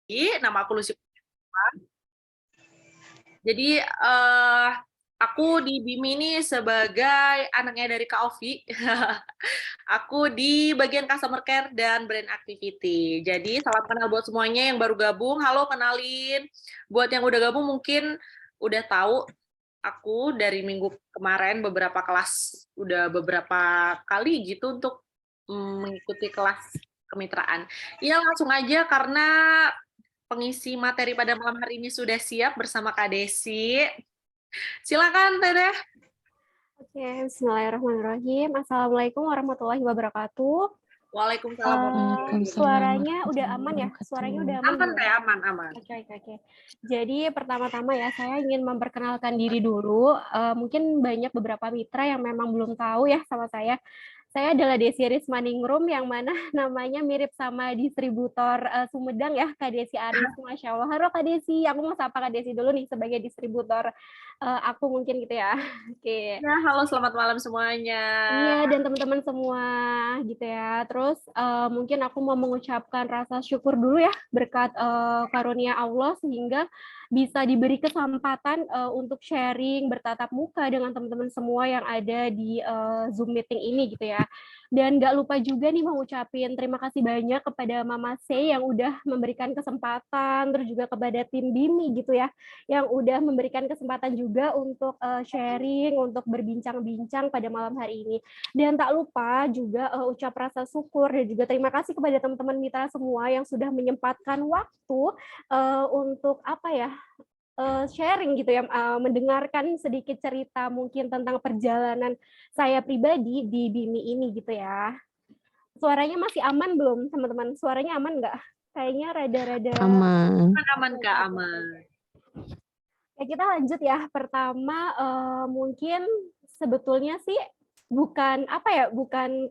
Nama aku Lucy. Jadi aku di BIMI ini sebagai anaknya dari Kak Ovi. Aku di bagian customer care dan brand activity. Jadi salam kenal buat semuanya yang baru gabung. Halo, kenalin. Buat yang udah gabung mungkin udah tahu aku dari minggu kemarin beberapa kelas, udah beberapa kali gitu untuk mengikuti kelas kemitraan. Iya, langsung aja karena pengisi materi pada malam hari ini sudah siap bersama Kak Desi. Silakan, Teteh. Oke, bismillahirrahmanirrahim. Assalamualaikum warahmatullahi wabarakatuh. Waalaikumsalam warahmatullahi Suaranya udah aman ya? Suaranya udah aman wabarakatuh. belum? Teh, aman. Oke. Jadi pertama-tama ya, saya ingin memperkenalkan diri dulu. Mungkin banyak beberapa mitra yang memang belum tahu ya sama saya. Saya adalah Desi Rismaningrum yang mana namanya mirip sama distributor Sumedang ya, Kak Desi Aris. Masya Allah. Halo Kak Desi, aku mau sapa Kak Desi dulu nih sebagai distributor aku mungkin gitu ya. Oke. Ya, halo, selamat malam semuanya. Iya, dan teman-teman semua gitu ya. Terus mungkin aku mau mengucapkan rasa syukur dulu ya berkat karunia Allah sehingga bisa diberi kesempatan untuk sharing bertatap muka dengan teman-teman semua yang ada di Zoom meeting ini gitu ya. Dan nggak lupa juga nih mengucapin terima kasih banyak kepada Mama C yang udah memberikan kesempatan, terus juga kepada tim BIMI gitu ya, yang udah memberikan kesempatan juga untuk sharing, untuk berbincang-bincang pada malam hari ini. Dan tak lupa juga ucap rasa syukur dan juga terima kasih kepada teman-teman mitra semua yang sudah menyempatkan waktu untuk sharing gitu ya, mendengarkan sedikit cerita mungkin tentang perjalanan saya pribadi di BIMI ini gitu ya. Suaranya masih aman belum teman-teman? Suaranya aman nggak? Kayaknya rada-rada Aman, Kak, aman. Ya, kita lanjut ya. Pertama mungkin sebetulnya sih bukan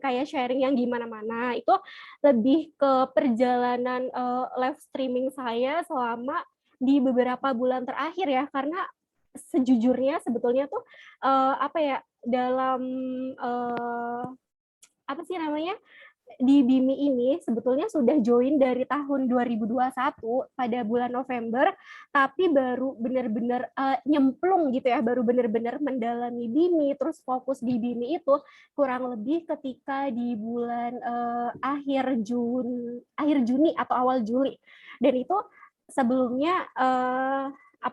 kayak sharing yang gimana-mana. Itu lebih ke perjalanan live streaming saya selama di beberapa bulan terakhir ya. Karena sejujurnya sebetulnya tuh dalam di BIMI ini sebetulnya sudah join dari tahun 2021 pada bulan November, tapi baru benar-benar nyemplung gitu ya, baru benar-benar mendalami BIMI, terus fokus di BIMI itu kurang lebih ketika di bulan akhir Juni atau awal Juli. Dan itu sebelumnya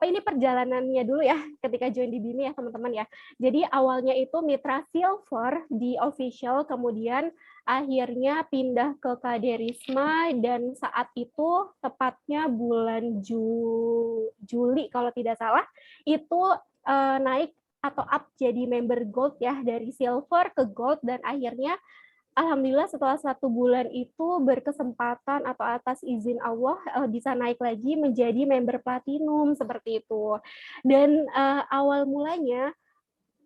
ini perjalanannya dulu ya ketika join di BIMI ya teman-teman ya. Jadi awalnya itu mitra silver di official, kemudian akhirnya pindah ke Kaderisma dan saat itu tepatnya bulan Juli kalau tidak salah itu naik atau up jadi member gold ya, dari silver ke gold, dan akhirnya alhamdulillah setelah 1 bulan itu berkesempatan atau atas izin Allah bisa naik lagi menjadi member platinum seperti itu. Dan awal mulanya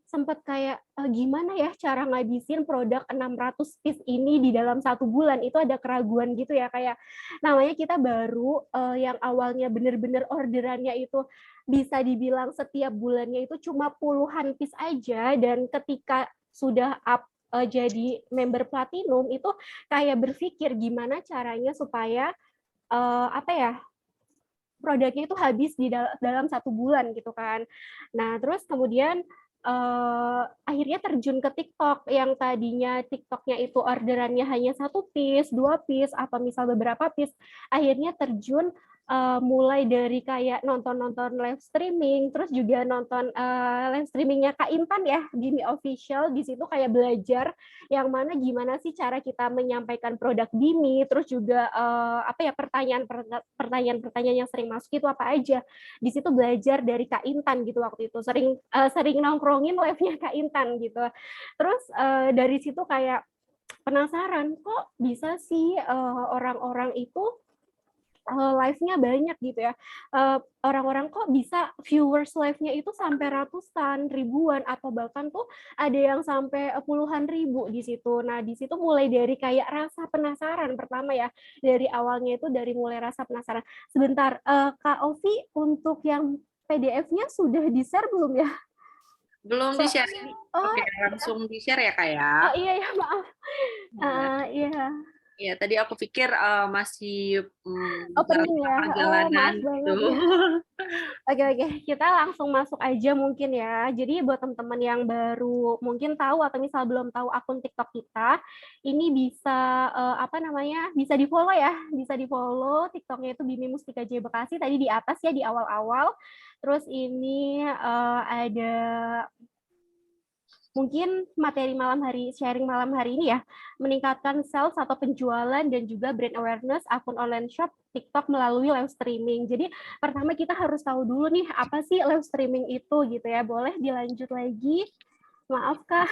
sempat kayak gimana ya cara ngabisin produk 600 piece ini di dalam 1 bulan, itu ada keraguan gitu ya, kayak namanya kita baru yang awalnya bener-bener orderannya itu bisa dibilang setiap bulannya itu cuma puluhan piece aja, dan ketika sudah up jadi member platinum itu kayak berpikir gimana caranya supaya produknya itu habis di dalam 1 bulan gitu kan. Nah terus kemudian akhirnya terjun ke TikTok yang tadinya TikToknya itu orderannya hanya 1 piece, 2 piece, atau misal beberapa piece, akhirnya terjun mulai dari kayak nonton live streaming, terus juga nonton live streamingnya Kak Intan ya, Gimi Official. Di situ kayak belajar yang mana gimana sih cara kita menyampaikan produk Gimi, terus juga pertanyaan-pertanyaan yang sering masuk itu apa aja. Di situ belajar dari Kak Intan gitu waktu itu, sering nongkrongin live-nya Kak Intan gitu. Terus dari situ kayak penasaran kok bisa sih orang-orang itu live-nya banyak gitu ya. Orang-orang kok bisa viewers live-nya itu sampai ratusan, ribuan, atau bahkan tuh ada yang sampai puluhan ribu di situ. Nah, di situ mulai dari kayak rasa penasaran pertama ya. Dari awalnya itu dari mulai rasa penasaran. Sebentar, Kak Ovi, untuk yang PDF-nya sudah di-share belum ya? Belum di-share. Oke, langsung di-share ya, Kak ya. Oh iya ya, maaf. Iya. Ya, tadi aku pikir masih Opening ya, perjalanan maaf gitu. banget ya. Oke, kita langsung masuk aja mungkin ya. Jadi buat teman-teman yang baru mungkin tahu atau misal belum tahu akun TikTok kita, ini bisa apa namanya? Bisa di-follow ya, bisa di-follow TikToknya itu Bimi Mustika Jaya Bekasi tadi di atas ya di awal-awal. Terus ini ada mungkin materi sharing malam hari ini ya, meningkatkan sales atau penjualan dan juga brand awareness akun online shop TikTok melalui live streaming. Jadi pertama kita harus tahu dulu nih apa sih live streaming itu gitu ya. Boleh dilanjut lagi? Maaf Kak.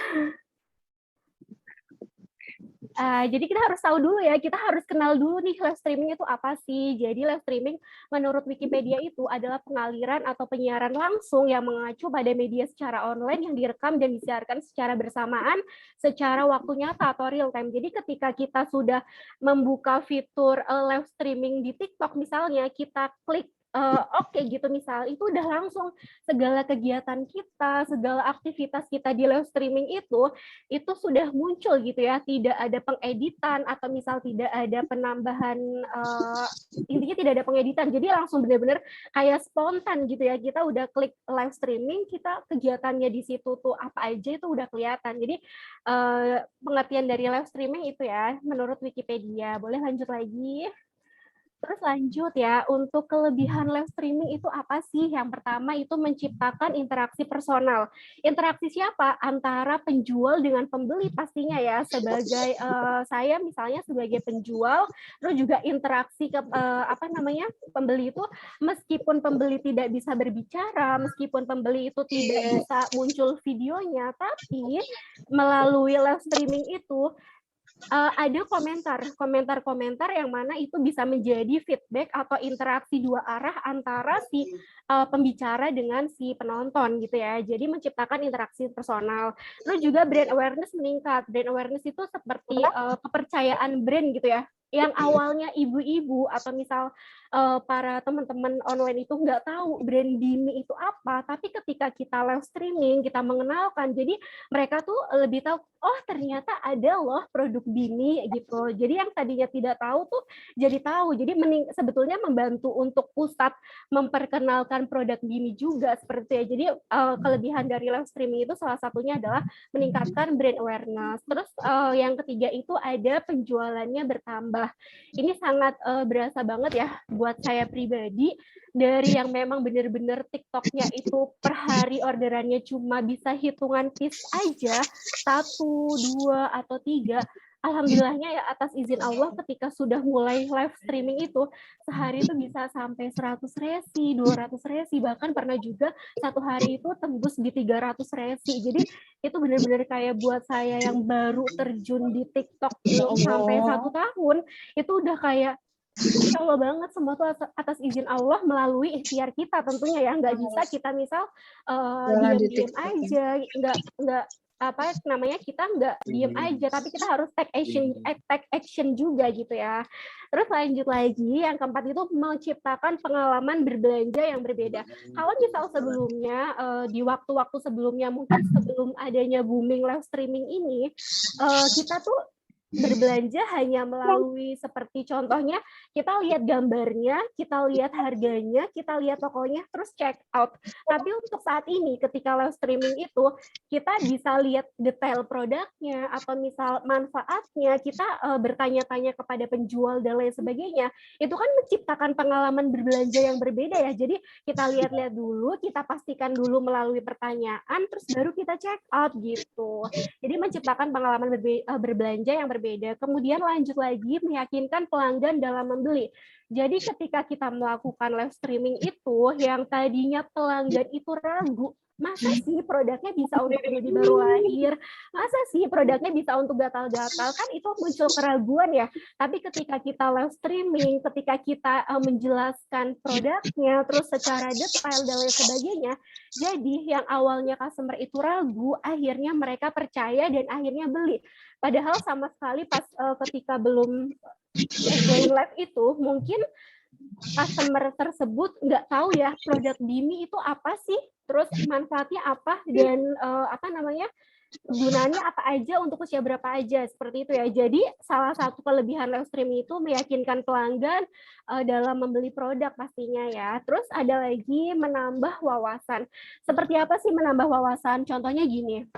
Jadi kita harus tahu dulu ya, kita harus kenal dulu nih live streaming itu apa sih. Jadi live streaming menurut Wikipedia itu adalah pengaliran atau penyiaran langsung yang mengacu pada media secara online yang direkam dan disiarkan secara bersamaan secara waktu nyata atau real time. Jadi ketika kita sudah membuka fitur live streaming di TikTok misalnya, kita klik oke gitu misal, itu udah langsung segala kegiatan kita, segala aktivitas kita di live streaming itu sudah muncul gitu ya, tidak ada pengeditan atau misal tidak ada penambahan intinya tidak ada pengeditan. Jadi langsung benar-benar kayak spontan gitu ya. Kita udah klik live streaming, kita kegiatannya di situ tuh apa aja itu udah kelihatan. Jadi pengertian dari live streaming itu ya menurut Wikipedia. Boleh lanjut lagi? Terus lanjut ya, untuk kelebihan live streaming itu apa sih? Yang pertama itu menciptakan interaksi personal. Interaksi siapa? Antara penjual dengan pembeli pastinya ya. Sebagai saya misalnya sebagai penjual, terus juga interaksi ke apa namanya pembeli itu, meskipun pembeli tidak bisa berbicara, meskipun pembeli itu tidak bisa muncul videonya, tapi melalui live streaming itu ada komentar yang mana itu bisa menjadi feedback atau interaksi dua arah antara si pembicara dengan si penonton gitu ya. Jadi menciptakan interaksi personal. Terus juga brand awareness meningkat. Brand awareness itu seperti kepercayaan brand gitu ya. Yang awalnya ibu-ibu atau misal para teman-teman online itu nggak tahu brand Bimi itu apa, tapi ketika kita live streaming, kita mengenalkan, jadi mereka tuh lebih tahu, oh ternyata ada loh produk Bimi gitu. Jadi yang tadinya tidak tahu tuh jadi tahu. Jadi sebetulnya membantu untuk pusat memperkenalkan produk Bimi juga seperti itu. Jadi kelebihan dari live streaming itu salah satunya adalah meningkatkan brand awareness. Terus yang ketiga itu ada penjualannya bertambah. Ini sangat berasa banget ya buat saya pribadi, dari yang memang benar-benar TikToknya itu per hari orderannya cuma bisa hitungan piece aja, 1, 2, atau 3, alhamdulillahnya ya atas izin Allah ketika sudah mulai live streaming itu, sehari itu bisa sampai 100 resi, 200 resi, bahkan pernah juga satu hari itu tembus di 300 resi. Jadi itu benar-benar kayak buat saya yang baru terjun di TikTok belum sampai 1 tahun, itu udah kayak Insya Allah banget, semua tuh atas izin Allah melalui ikhtiar kita tentunya ya, nggak bisa kita misal diam-diam aja, nggak apa namanya, kita nggak diem aja, tapi kita harus take action juga gitu ya. Terus lanjut lagi, yang keempat itu menciptakan pengalaman berbelanja yang berbeda. Kalau misal sebelumnya di waktu-waktu sebelumnya, mungkin sebelum adanya booming live streaming ini, kita tuh berbelanja hanya melalui seperti contohnya kita lihat gambarnya, kita lihat harganya, kita lihat tokonya, terus check out. Tapi untuk saat ini ketika live streaming itu kita bisa lihat detail produknya atau misal manfaatnya, kita bertanya-tanya kepada penjual dan lain sebagainya. Itu kan menciptakan pengalaman berbelanja yang berbeda ya. Jadi kita lihat-lihat dulu, kita pastikan dulu melalui pertanyaan, terus baru kita check out gitu. Jadi menciptakan pengalaman berbelanja yang berbeda. Kemudian lanjut lagi meyakinkan pelanggan dalam membeli. Jadi ketika kita melakukan live streaming itu, yang tadinya pelanggan itu ragu, masa sih produknya bisa untuk baby baru lahir? Masa sih produknya bisa untuk gatal-gatal? Kan itu muncul keraguan ya. Tapi ketika kita live streaming, ketika kita menjelaskan produknya, terus secara detail dan lain sebagainya, jadi yang awalnya customer itu ragu, akhirnya mereka percaya dan akhirnya beli. Padahal sama sekali pas ketika belum join live itu, mungkin customer tersebut nggak tahu ya produk Bimi itu apa sih, terus manfaatnya apa, dan apa namanya, Gunaannya apa aja untuk usia berapa aja, seperti itu ya. Jadi salah satu kelebihan live streaming itu meyakinkan pelanggan dalam membeli produk pastinya ya. Terus ada lagi menambah wawasan. Seperti apa sih menambah wawasan? Contohnya gini,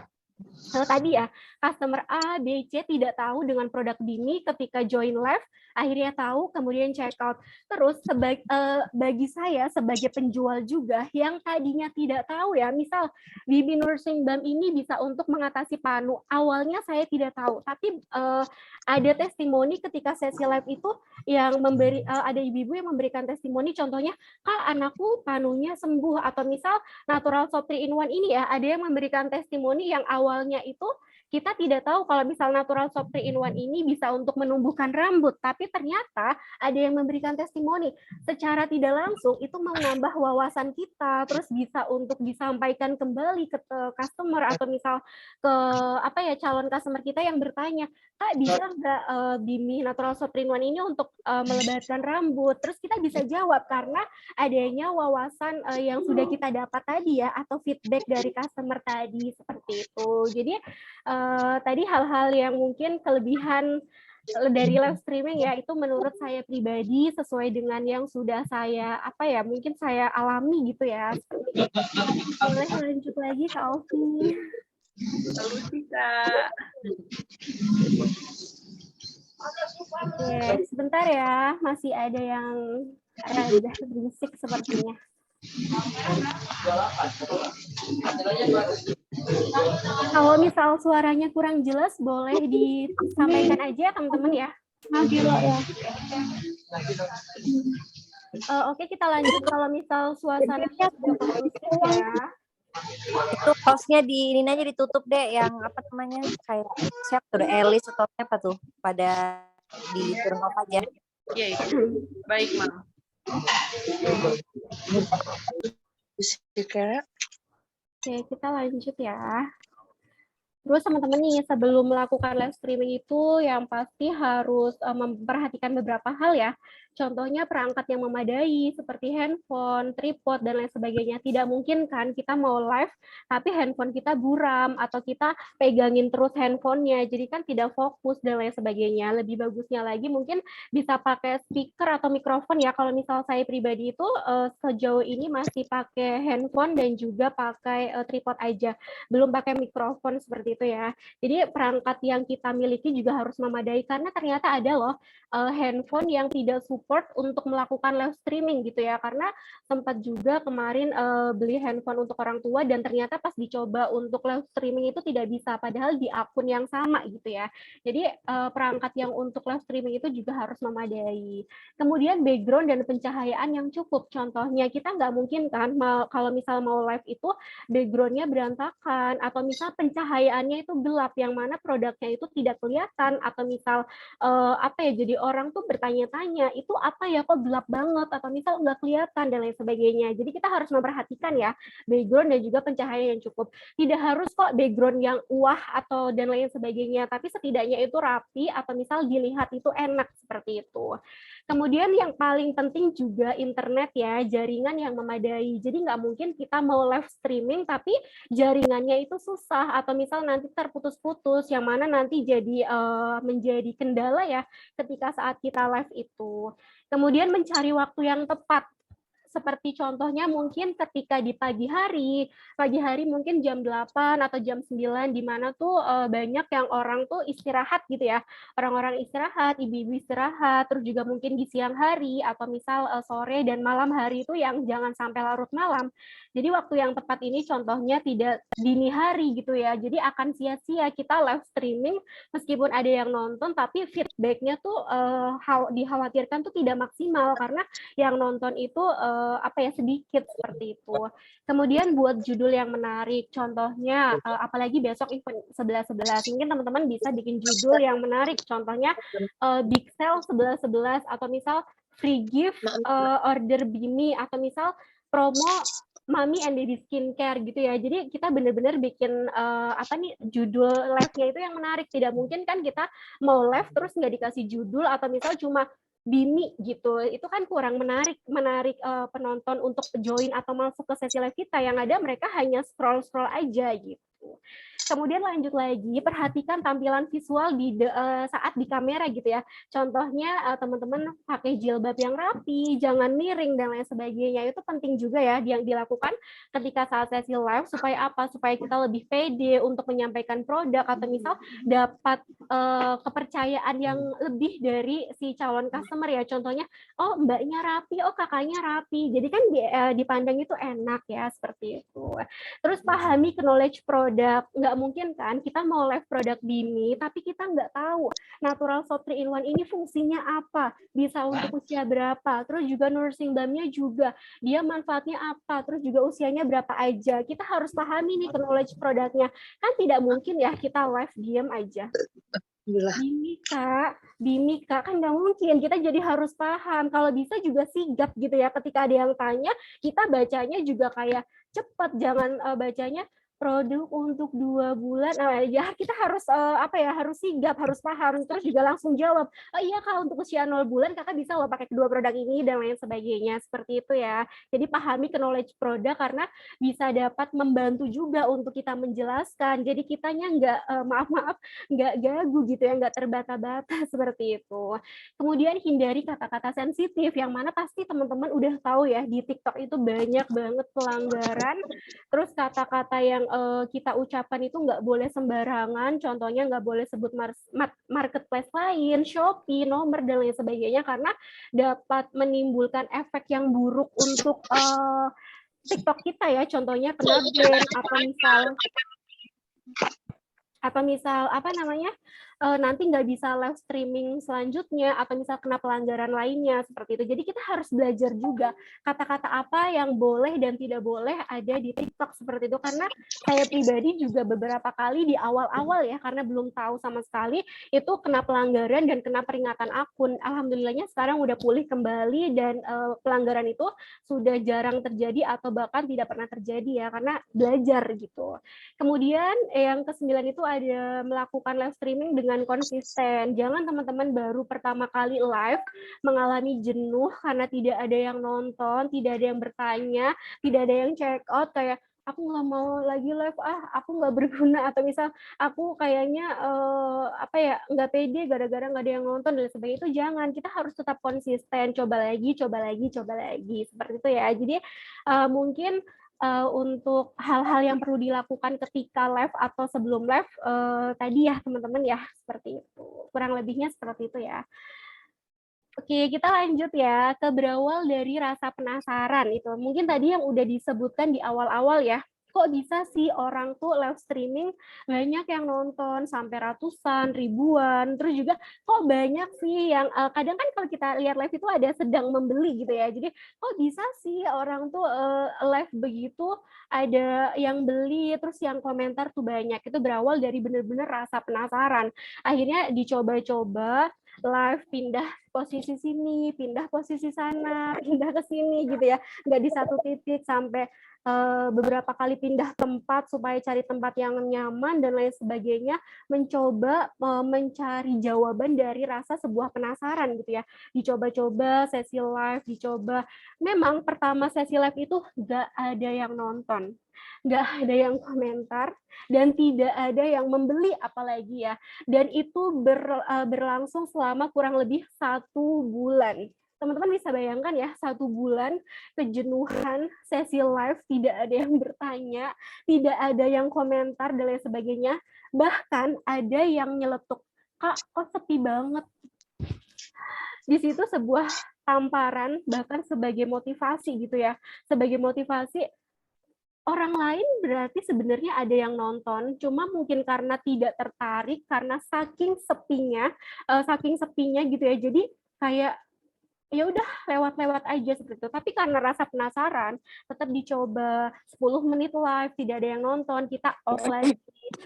tadi ya, customer A, B, C tidak tahu dengan produk Bimi ketika join live, akhirnya tahu, kemudian check out. Terus bagi saya sebagai penjual juga yang tadinya tidak tahu ya, misal Bimi Nursing Balm ini bisa untuk mengatasi panu. Awalnya saya tidak tahu, tapi ada testimoni ketika sesi live itu yang ada ibu-ibu yang memberikan testimoni, contohnya, Kak, anakku panunya sembuh, atau misal Natural Soft 3 in 1 ini ya, ada yang memberikan testimoni yang awalnya itu kita tidak tahu kalau misal Natural Soft 3 in 1 ini bisa untuk menumbuhkan rambut, tapi ternyata ada yang memberikan testimoni secara tidak langsung itu menambah wawasan kita, terus bisa untuk disampaikan kembali ke customer atau misal ke calon customer kita yang bertanya, Kak, bisa nggak Bimi Natural Soft 3 in 1 ini untuk melebatkan rambut? Terus kita bisa jawab karena adanya wawasan yang sudah kita dapat tadi ya, atau feedback dari customer tadi, seperti itu. Jadi tadi hal-hal yang mungkin kelebihan dari live streaming ya, itu menurut saya pribadi sesuai dengan yang sudah saya mungkin saya alami gitu ya. Boleh lanjut lagi Kak Ovi. Solusi, Kak. Oke, sebentar ya, masih ada yang rada berisik sepertinya. Kalau misal suaranya kurang jelas, boleh disampaikan aja teman-teman ya. Oke, kita lanjut. Kalau misal suasananya sudah kondusif ya. Itu hostnya ini aja ditutup deh, yang apa namanya, kayak siapa tuh, Elis atau apa tuh, pada di turn off aja. Iya, itu. Baik, Mam. Oke, kita lanjut ya. Terus teman-teman nih, sebelum melakukan live streaming itu yang pasti harus memperhatikan beberapa hal ya. Contohnya perangkat yang memadai seperti handphone, tripod, dan lain sebagainya. Tidak mungkin kan kita mau live, tapi handphone kita buram, atau kita pegangin terus handphonenya, jadi kan tidak fokus, dan lain sebagainya. Lebih bagusnya lagi mungkin bisa pakai speaker atau mikrofon ya. Kalau misal saya pribadi itu sejauh ini masih pakai handphone dan juga pakai tripod aja. Belum pakai mikrofon seperti itu ya. Jadi perangkat yang kita miliki juga harus memadai, karena ternyata ada loh handphone yang tidak support untuk melakukan live streaming gitu ya, karena sempat juga kemarin beli handphone untuk orang tua dan ternyata pas dicoba untuk live streaming itu tidak bisa, padahal di akun yang sama gitu ya. Jadi perangkat yang untuk live streaming itu juga harus memadai. Kemudian background dan pencahayaan yang cukup. Contohnya kita nggak mungkin kan kalau misal mau live itu background-nya berantakan, atau misal pencahayaannya itu gelap, yang mana produknya itu tidak kelihatan, atau misal jadi orang tuh bertanya-tanya, itu apa ya kok gelap banget, atau misal nggak kelihatan, dan lain sebagainya. Jadi kita harus memperhatikan ya, background dan juga pencahayaan yang cukup. Tidak harus kok background yang wah atau dan lain sebagainya, tapi setidaknya itu rapi, atau misal dilihat itu enak, seperti itu. Kemudian yang paling penting juga internet ya, jaringan yang memadai. Jadi nggak mungkin kita mau live streaming tapi jaringannya itu susah, atau misal nanti terputus-putus, yang mana nanti jadi menjadi kendala ya ketika saat kita live itu. Kemudian mencari waktu yang tepat. Seperti contohnya mungkin ketika di pagi hari mungkin jam 8 atau jam 9, di mana tuh banyak yang orang tuh istirahat gitu ya. Orang-orang istirahat, ibu-ibu istirahat, terus juga mungkin di siang hari atau misal sore dan malam hari itu yang jangan sampai larut malam. Jadi waktu yang tepat ini contohnya tidak dini hari gitu ya. Jadi akan sia-sia kita live streaming meskipun ada yang nonton, tapi feedback-nya tuh dikhawatirkan tuh tidak maksimal karena yang nonton itu sedikit, seperti itu. Kemudian buat judul yang menarik, contohnya apalagi besok event 11.11, mungkin teman-teman bisa bikin judul yang menarik, contohnya big sale 11.11, atau misal free gift order Bimi, atau misal promo Mami and Baby Skincare gitu ya. Jadi kita benar-benar bikin judul live-nya itu yang menarik. Tidak mungkin kan kita mau live terus nggak dikasih judul, atau misal cuma Bimi gitu, itu kan kurang menarik penonton untuk join atau masuk ke sesi live kita. Yang ada mereka hanya scroll aja gitu. Kemudian lanjut lagi, perhatikan tampilan visual saat di kamera gitu ya. Contohnya teman-teman pakai jilbab yang rapi, jangan miring dan lain sebagainya. Itu penting juga ya yang dilakukan ketika saat sesi live supaya apa? Supaya kita lebih pede untuk menyampaikan produk atau misal dapat kepercayaan yang lebih dari si calon customer ya. Contohnya, oh mbaknya rapi, oh kakaknya rapi. Jadi kan dipandang itu enak ya, seperti itu. Terus pahami knowledge produk. Nggak mungkin kan kita mau live produk Bimi, tapi kita nggak tahu natural soap 3-in-1 ini fungsinya apa, bisa untuk usia berapa, terus juga nursing balmnya juga, dia manfaatnya apa, terus juga usianya berapa aja. Kita harus pahami nih knowledge produknya. Kan tidak mungkin ya kita live diam aja. Bimi kak, kan nggak mungkin, kita jadi harus paham, kalau bisa juga sigap gitu ya, ketika ada yang tanya, kita bacanya juga kayak cepat, jangan bacanya produk untuk 2 bulan, ya kita harus harus sigap, harus paham, terus juga langsung jawab, oh iya kak, untuk usia 0 bulan kakak bisa loh pakai kedua produk ini dan lain sebagainya, seperti itu ya. Jadi pahami knowledge produk karena bisa dapat membantu juga untuk kita menjelaskan, jadi kitanya nggak gagu gitu ya, nggak terbata-bata seperti itu. Kemudian hindari kata-kata sensitif, yang mana pasti teman-teman udah tahu ya, di TikTok itu banyak banget pelanggaran, terus kata-kata yang kita ucapkan itu nggak boleh sembarangan, contohnya nggak boleh sebut marketplace lain, Shopee, nomor, dan lain sebagainya, karena dapat menimbulkan efek yang buruk untuk TikTok kita ya, contohnya kena ban atau misal nanti nggak bisa live streaming selanjutnya, atau misal kena pelanggaran lainnya seperti itu. Jadi kita harus belajar juga kata-kata apa yang boleh dan tidak boleh ada di TikTok seperti itu, karena saya pribadi juga beberapa kali di awal-awal ya, karena belum tahu sama sekali, itu kena pelanggaran dan kena peringatan akun. Alhamdulillahnya sekarang udah pulih kembali dan pelanggaran itu sudah jarang terjadi atau bahkan tidak pernah terjadi ya, karena belajar gitu. Kemudian yang ke-9 itu ada melakukan live streaming dengan konsisten. Jangan teman-teman baru pertama kali live mengalami jenuh karena tidak ada yang nonton, tidak ada yang bertanya, tidak ada yang check out, kayak aku nggak mau lagi live, aku nggak berguna, atau misal aku kayaknya nggak pede gara-gara nggak ada yang nonton dan sebagainya. Itu jangan, kita harus tetap konsisten, coba lagi, seperti itu ya. Jadi mungkin untuk hal-hal yang perlu dilakukan ketika live atau sebelum live tadi ya teman-teman ya, seperti itu. Kurang lebihnya seperti itu ya. Oke, kita lanjut ya ke berawal dari rasa penasaran itu. Mungkin tadi yang udah disebutkan di awal-awal ya. Kok bisa sih orang tuh live streaming banyak yang nonton sampai ratusan, ribuan, terus juga kok banyak sih yang kadang kan kalau kita lihat live itu ada sedang membeli gitu ya. Jadi kok bisa sih orang tuh live begitu ada yang beli, terus yang komentar tuh banyak. Itu berawal dari bener-bener rasa penasaran. Akhirnya dicoba-coba live, pindah posisi sini, pindah posisi sana, pindah ke sini gitu ya, nggak di satu titik, sampai beberapa kali pindah tempat supaya cari tempat yang nyaman dan lain sebagainya, mencoba mencari jawaban dari rasa sebuah penasaran gitu ya, dicoba-coba sesi live, memang pertama sesi live itu nggak ada yang nonton, nggak ada yang komentar, dan tidak ada yang membeli apalagi ya, dan itu berlangsung selama kurang lebih 1 bulan. Teman-teman bisa bayangkan ya, 1 bulan kejenuhan sesi live, tidak ada yang bertanya, tidak ada yang komentar dan lain sebagainya, bahkan ada yang nyeletuk, kak kok sepi banget. Di situ sebuah tamparan, bahkan sebagai motivasi gitu ya, sebagai motivasi orang lain berarti sebenarnya ada yang nonton, cuma mungkin karena tidak tertarik, karena saking sepinya gitu ya, jadi kayak ya udah lewat-lewat aja seperti itu. Tapi karena rasa penasaran, tetap dicoba 10 menit live, tidak ada yang nonton, kita off lagi,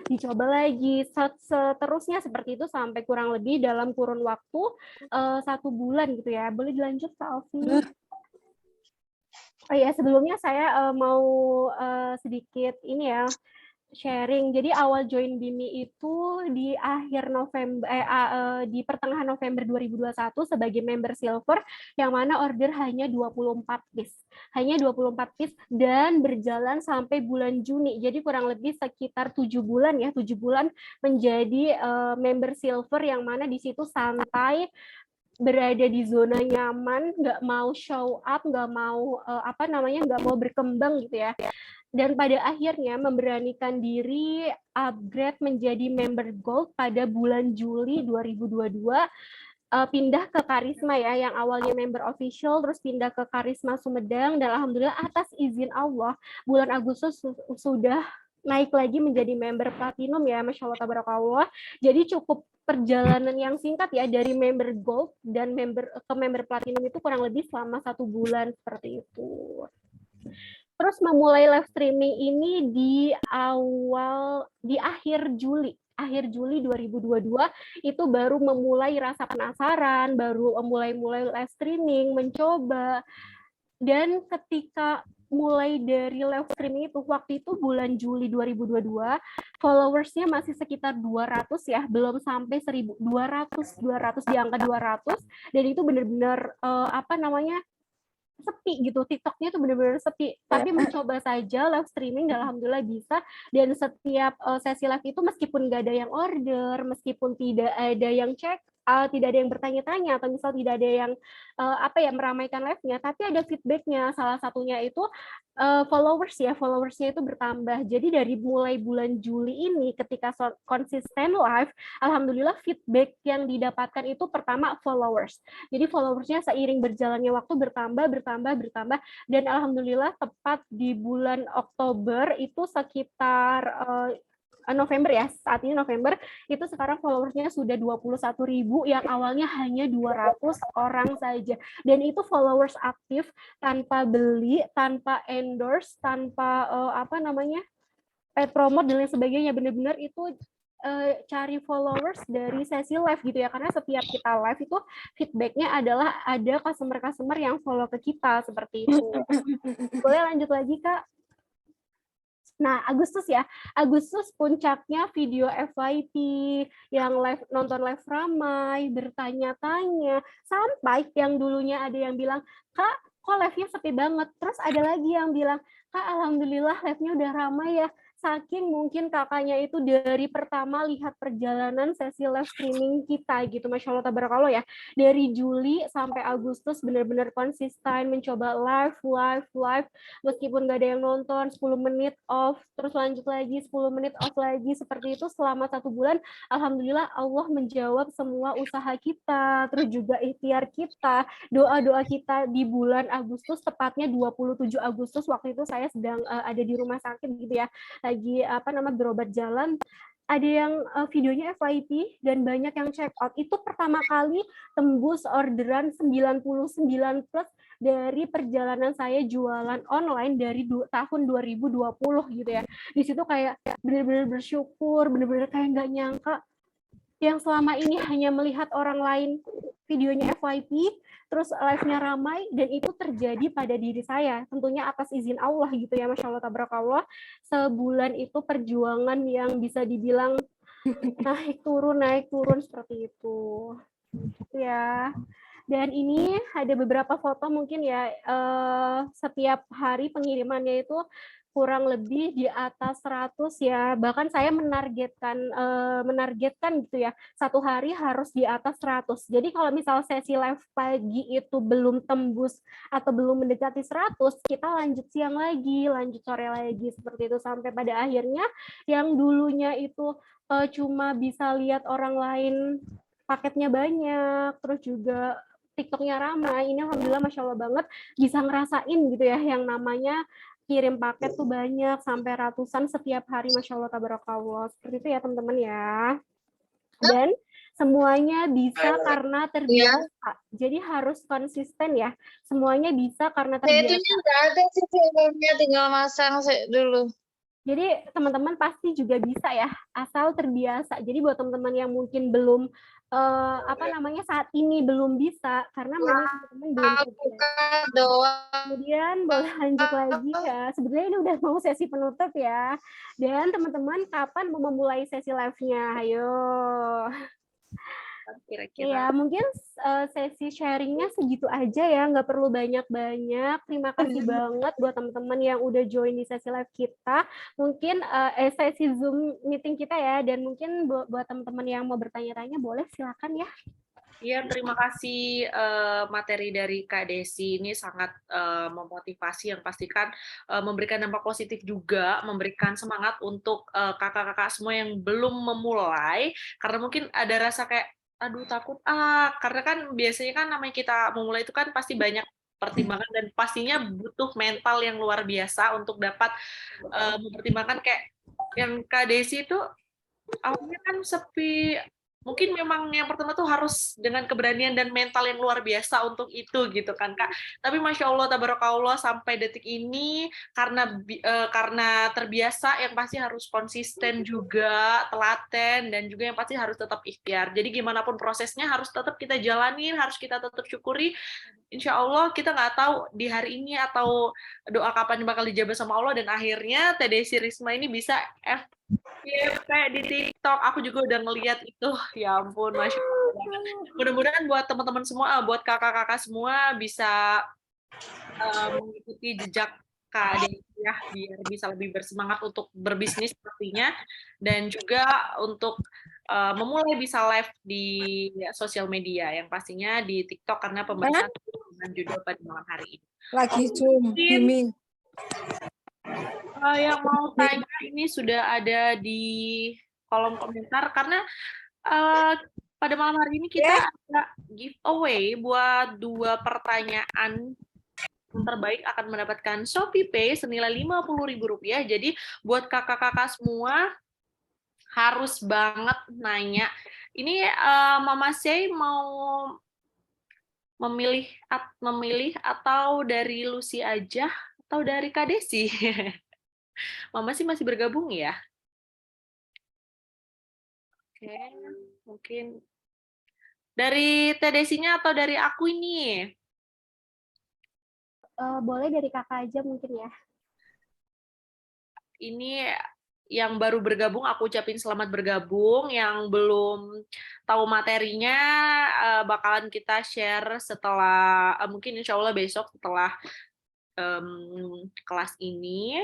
dicoba lagi, seterusnya seperti itu sampai kurang lebih dalam kurun waktu 1 bulan gitu ya. Boleh dilanjut Kak Ovi? Oh ya, sebelumnya saya mau sedikit ini ya, sharing. Jadi awal join BIMI itu di akhir November, di pertengahan November 2021 sebagai member silver, yang mana order hanya 24 piece. Hanya 24 piece dan berjalan sampai bulan Juni. Jadi kurang lebih sekitar 7 bulan ya, 7 bulan menjadi member silver, yang mana di situ santai, berada di zona nyaman, nggak mau show up, nggak mau nggak mau berkembang gitu ya. Dan pada akhirnya memberanikan diri upgrade menjadi member gold pada bulan Juli 2022, pindah ke Karisma ya, yang awalnya member official terus pindah ke Karisma Sumedang, dan alhamdulillah atas izin Allah bulan Agustus sudah naik lagi menjadi member platinum ya, Masya Allah tabarakallah. Jadi cukup perjalanan yang singkat ya, dari member gold dan member platinum itu kurang lebih selama 1 bulan seperti itu. Terus memulai live streaming ini di akhir Juli 2022 itu baru memulai rasa penasaran, baru mulai live streaming, mencoba. Dan ketika mulai dari live streaming itu, waktu itu bulan Juli 2022, followersnya masih sekitar 200 ya, belum sampai 1.000, 200 di angka 200, dan itu benar-benar sepi gitu, TikToknya itu benar-benar sepi. Tapi mencoba saja live streaming dan alhamdulillah bisa. Dan setiap sesi live itu meskipun nggak ada yang order, meskipun tidak ada yang check out, tidak ada yang bertanya-tanya, atau misal tidak ada yang meramaikan live-nya, tapi ada feedback-nya. Salah satunya itu followersnya itu bertambah. Jadi dari mulai bulan Juli ini ketika konsisten live, alhamdulillah feedback yang didapatkan itu pertama followers. Jadi followersnya seiring berjalannya waktu bertambah, dan alhamdulillah tepat di bulan Oktober itu sekitar November ya, saat ini November, itu sekarang followersnya sudah 21.000 yang awalnya hanya 200 orang saja. Dan itu followers aktif, tanpa beli, tanpa endorse, tanpa paid promote dan lain sebagainya. Benar-benar itu cari followers dari sesi live gitu ya, karena setiap kita live itu feedbacknya adalah ada customer yang follow ke kita, seperti itu. Boleh lanjut lagi, Kak? Nah, Agustus puncaknya video FYP, yang nonton live ramai, bertanya-tanya, sampai yang dulunya ada yang bilang, Kak, kok live-nya sepi banget? Terus ada lagi yang bilang, Kak, alhamdulillah live-nya udah ramai ya. Saking mungkin kakaknya itu dari pertama lihat perjalanan sesi live streaming kita gitu, Masya Allah tabarakallah ya. Dari Juli sampai Agustus benar-benar konsisten mencoba live, meskipun nggak ada yang nonton, 10 menit off, terus lanjut lagi, 10 menit off lagi, seperti itu selama 1 bulan. Alhamdulillah Allah menjawab semua usaha kita, terus juga ikhtiar kita, doa-doa kita di bulan Agustus, tepatnya 27 Agustus, waktu itu saya sedang ada di rumah sakit gitu ya, lagi berobat jalan. Ada yang videonya FYP dan banyak yang check out. Itu pertama kali tembus orderan 99 plus dari perjalanan saya jualan online dari tahun 2020 gitu ya. Di situ kayak benar-benar bersyukur, benar-benar kayak nggak nyangka yang selama ini hanya melihat orang lain videonya FYP, terus live-nya ramai, dan itu terjadi pada diri saya. Tentunya atas izin Allah gitu ya, Masya Allah tabarakallah. Sebulan itu perjuangan yang bisa dibilang naik turun seperti itu. Ya. Dan ini ada beberapa foto mungkin ya, setiap hari pengirimannya itu kurang lebih di atas 100 ya, bahkan saya menargetkan gitu ya, 1 hari harus di atas 100. Jadi kalau misal sesi live pagi itu belum tembus atau belum mendekati 100, kita lanjut siang lagi, lanjut sore lagi, seperti itu, sampai pada akhirnya yang dulunya itu cuma bisa lihat orang lain paketnya banyak, terus juga TikToknya ramai, ini alhamdulillah Masya Allah banget bisa ngerasain gitu ya, yang namanya kirim paket tuh banyak, sampai ratusan setiap hari, Masya Allah tabarakallah. Seperti itu ya teman-teman ya. Dan semuanya bisa karena terbiasa. Jadi harus konsisten ya. Semuanya bisa karena terbiasa. Itu nggak ada sih filmnya, tinggal masang dulu. Jadi teman-teman pasti juga bisa ya, asal terbiasa. Jadi buat teman-teman yang mungkin belum apa namanya, saat ini belum bisa karena memang teman-teman belum Aku kerja. kan doang. Kemudian boleh lanjut lagi ya. Sebenarnya ini udah mau sesi penutup ya. Dan teman-teman kapan mau memulai sesi live-nya? Ayo. Kira-kira. Iya, mungkin sesi sharingnya segitu aja ya, nggak perlu banyak-banyak. Terima kasih banget buat teman-teman yang udah join di sesi live kita. Mungkin sesi Zoom meeting kita ya, dan mungkin buat teman-teman yang mau bertanya-tanya boleh silakan ya. Iya, terima kasih materi dari Kak Desi ini sangat memotivasi yang pastikan memberikan dampak positif juga, memberikan semangat untuk kakak-kakak semua yang belum memulai, karena mungkin ada rasa kayak, aduh takut karena kan biasanya kan namanya kita memulai itu kan pasti banyak pertimbangan dan pastinya butuh mental yang luar biasa untuk dapat mempertimbangkan kayak yang Kak Desi itu awalnya kan sepi, mungkin memang yang pertama tuh harus dengan keberanian dan mental yang luar biasa untuk itu gitu kan Kak. Tapi Masya Allah, tabarakallah sampai detik ini karena terbiasa yang pasti harus konsisten juga, telaten, dan juga yang pasti harus tetap ikhtiar. Jadi gimana pun prosesnya harus tetap kita jalanin, harus kita tetap syukuri. Insya Allah kita nggak tahu di hari ini atau doa kapan bakal dijawab sama Allah, dan akhirnya TDC Risma ini bisa kayak di TikTok. Aku juga udah ngeliat itu. Ya ampun, Masya Allah. Mudah-mudahan buat teman-teman semua, buat kakak-kakak semua bisa mengikuti jejak Kak Desi ya, biar bisa lebih bersemangat untuk berbisnis pastinya, dan juga untuk memulai bisa live di sosial media, yang pastinya di TikTok karena pembahasan dengan judul pada malam hari ini. Lagi Zoom, Mimin. Yang mau tanya ini sudah ada di kolom komentar, karena pada malam hari ini kita ada giveaway buat 2 pertanyaan. Yang terbaik akan mendapatkan Shopee Pay senilai Rp50.000. Jadi buat kakak-kakak semua harus banget nanya. Ini Mama Sei mau memilih atau dari Lucy aja atau dari Kak Desi? Mama sih masih bergabung ya? Oke, mungkin dari Teh Desinya atau dari aku ini? Boleh dari kakak aja mungkin ya. Ini yang baru bergabung, aku ucapin selamat bergabung. Yang belum tahu materinya, bakalan kita share setelah, mungkin insya Allah besok setelah kelas ini.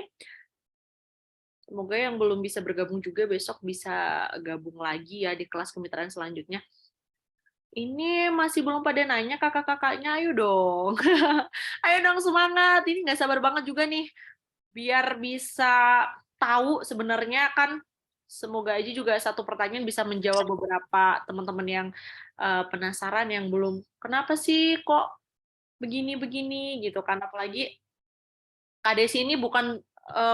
Semoga yang belum bisa bergabung juga besok bisa gabung lagi ya di kelas kemitraan selanjutnya. Ini masih belum pada nanya kakak-kakaknya, ayo dong. Ayo dong semangat, ini nggak sabar banget juga nih. Biar bisa tahu sebenarnya kan, semoga aja juga satu pertanyaan bisa menjawab beberapa teman-teman yang penasaran, yang belum, kenapa sih kok begini-begini gitu kan. Apalagi Kak Desi ini bukan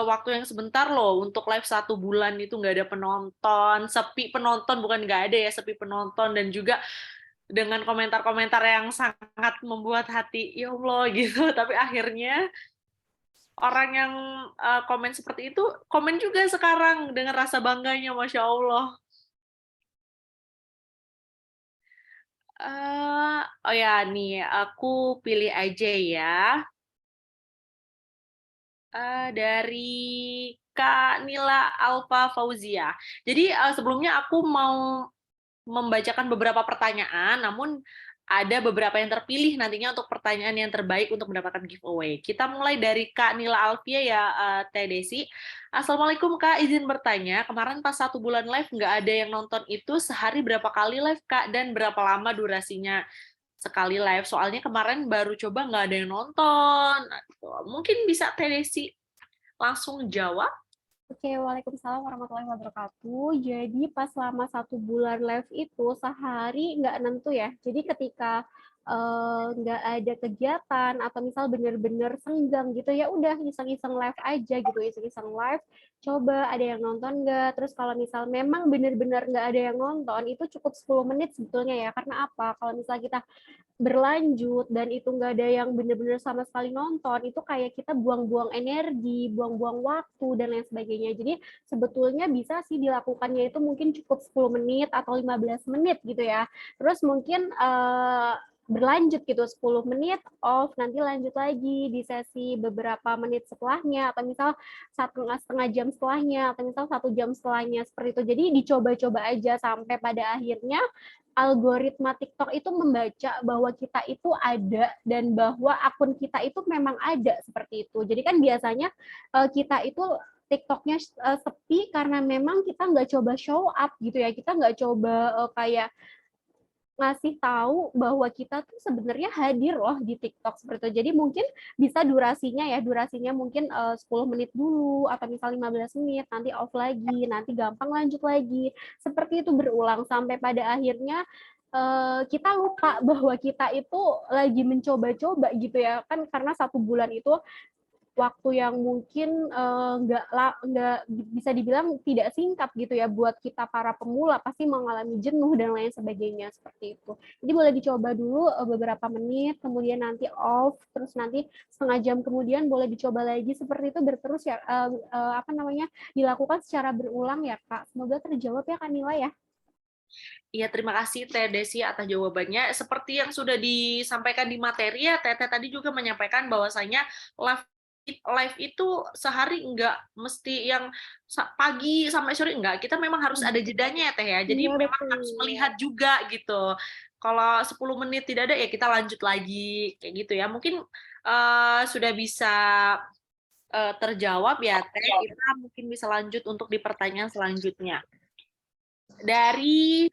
waktu yang sebentar loh, untuk live 1 bulan itu nggak ada penonton, sepi penonton, bukan nggak ada ya, sepi penonton, dan juga dengan komentar-komentar yang sangat membuat hati, ya Allah gitu, tapi akhirnya orang yang komen seperti itu, komen juga sekarang dengan rasa bangganya, Masya Allah. Oh ya, nih, aku pilih aja ya. Dari Kak Nila Alfa Fauzia. Jadi sebelumnya aku mau membacakan beberapa pertanyaan, namun ada beberapa yang terpilih nantinya untuk pertanyaan yang terbaik untuk mendapatkan giveaway. Kita mulai dari Kak Nila Alfia ya, Teh Desi. Assalamualaikum Kak, izin bertanya, kemarin pas 1 bulan live nggak ada yang nonton, itu sehari berapa kali live Kak, dan berapa lama durasinya sekali live? Soalnya kemarin baru coba nggak ada yang nonton. Mungkin bisa Teh Desi langsung jawab. Oke, waalaikumsalam warahmatullahi wabarakatuh. Jadi pas selama 1 bulan live itu sehari nggak nentu ya. Jadi ketika nggak ada kegiatan atau misal bener-bener senggang gitu, ya udah iseng-iseng live aja gitu, iseng-iseng live, coba ada yang nonton nggak, terus kalau misal memang bener-bener nggak ada yang nonton, itu cukup 10 menit sebetulnya ya, karena apa? Kalau misal kita berlanjut dan itu nggak ada yang bener-bener sama sekali nonton, itu kayak kita buang-buang energi, buang-buang waktu, dan lain sebagainya. Jadi sebetulnya bisa sih dilakukannya itu mungkin cukup 10 menit atau 15 menit gitu ya. Terus mungkin berlanjut gitu 10 menit off, nanti lanjut lagi di sesi beberapa menit setelahnya, atau misal setengah jam setelahnya, atau misal 1 jam setelahnya, seperti itu. Jadi dicoba-coba aja sampai pada akhirnya algoritma TikTok itu membaca bahwa kita itu ada dan bahwa akun kita itu memang ada, seperti itu. Jadi kan biasanya kita itu TikToknya sepi karena memang kita nggak coba show up gitu ya, kita nggak coba kayak ngasih tahu bahwa kita tuh sebenarnya hadir loh di TikTok, seperti itu. Jadi mungkin bisa durasinya mungkin 10 menit dulu atau misal 15 menit, nanti off lagi, nanti gampang lanjut lagi. Seperti itu berulang sampai pada akhirnya kita lupa bahwa kita itu lagi mencoba-coba gitu ya. Kan karena 1 bulan itu waktu yang mungkin nggak bisa dibilang tidak singkat gitu ya, buat kita para pemula pasti mengalami jenuh dan lain sebagainya, seperti itu. Jadi boleh dicoba dulu beberapa menit, kemudian nanti off, terus nanti setengah jam kemudian boleh dicoba lagi, seperti itu berterus ya, dilakukan secara berulang ya Kak. Semoga terjawab ya Kak Nila ya. Iya, terima kasih Teh Desi atas jawabannya. Seperti yang sudah disampaikan di materi ya, Teh tadi juga menyampaikan bahwasanya live itu sehari nggak mesti yang pagi sampai sore, enggak. Kita memang harus ada jedanya ya Teh ya. Jadi Iya, memang betul. harus melihat juga gitu. Kalau 10 menit tidak ada ya kita lanjut lagi kayak gitu ya. Mungkin sudah bisa terjawab ya Teh. Kita mungkin bisa lanjut untuk di pertanyaan selanjutnya. Dari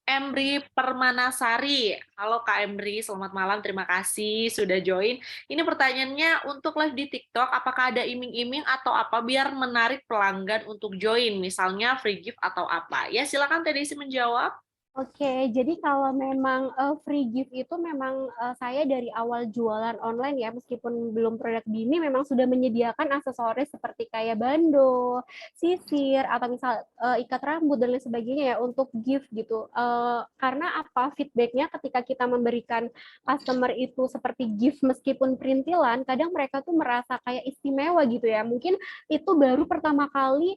Emri Permanasari. Halo Kak Emri, selamat malam. Terima kasih sudah join. Ini pertanyaannya untuk live di TikTok, apakah ada iming-iming atau apa biar menarik pelanggan untuk join? Misalnya free gift atau apa? Ya, silakan Teh Desi menjawab. Oke, jadi kalau memang free gift itu memang saya dari awal jualan online ya, meskipun belum produk Bimi, memang sudah menyediakan aksesoris seperti kayak bando, sisir, atau misal ikat rambut dan lain sebagainya ya untuk gift gitu. Karena apa? Feedbacknya ketika kita memberikan customer itu seperti gift meskipun perintilan, kadang mereka tuh merasa kayak istimewa gitu ya. Mungkin itu baru pertama kali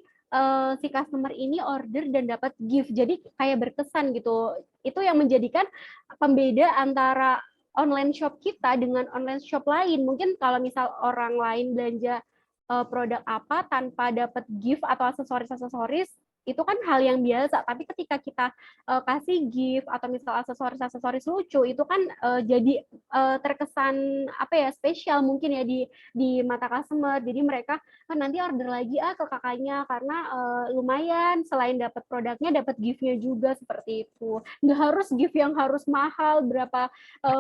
si customer ini order dan dapat gift, jadi kayak berkesan gitu. Itu yang menjadikan pembeda antara online shop kita dengan online shop lain. Mungkin kalau misal orang lain belanja produk apa tanpa dapat gift atau aksesoris-aksesoris, itu kan hal yang biasa, tapi ketika kita kasih gift atau misal aksesoris-aksesoris lucu, itu kan jadi terkesan apa ya, spesial mungkin ya di mata customer. Jadi mereka kan nanti order lagi ke kakaknya karena lumayan selain dapat produknya dapat gift-nya juga, seperti itu. Nggak harus gift yang harus mahal berapa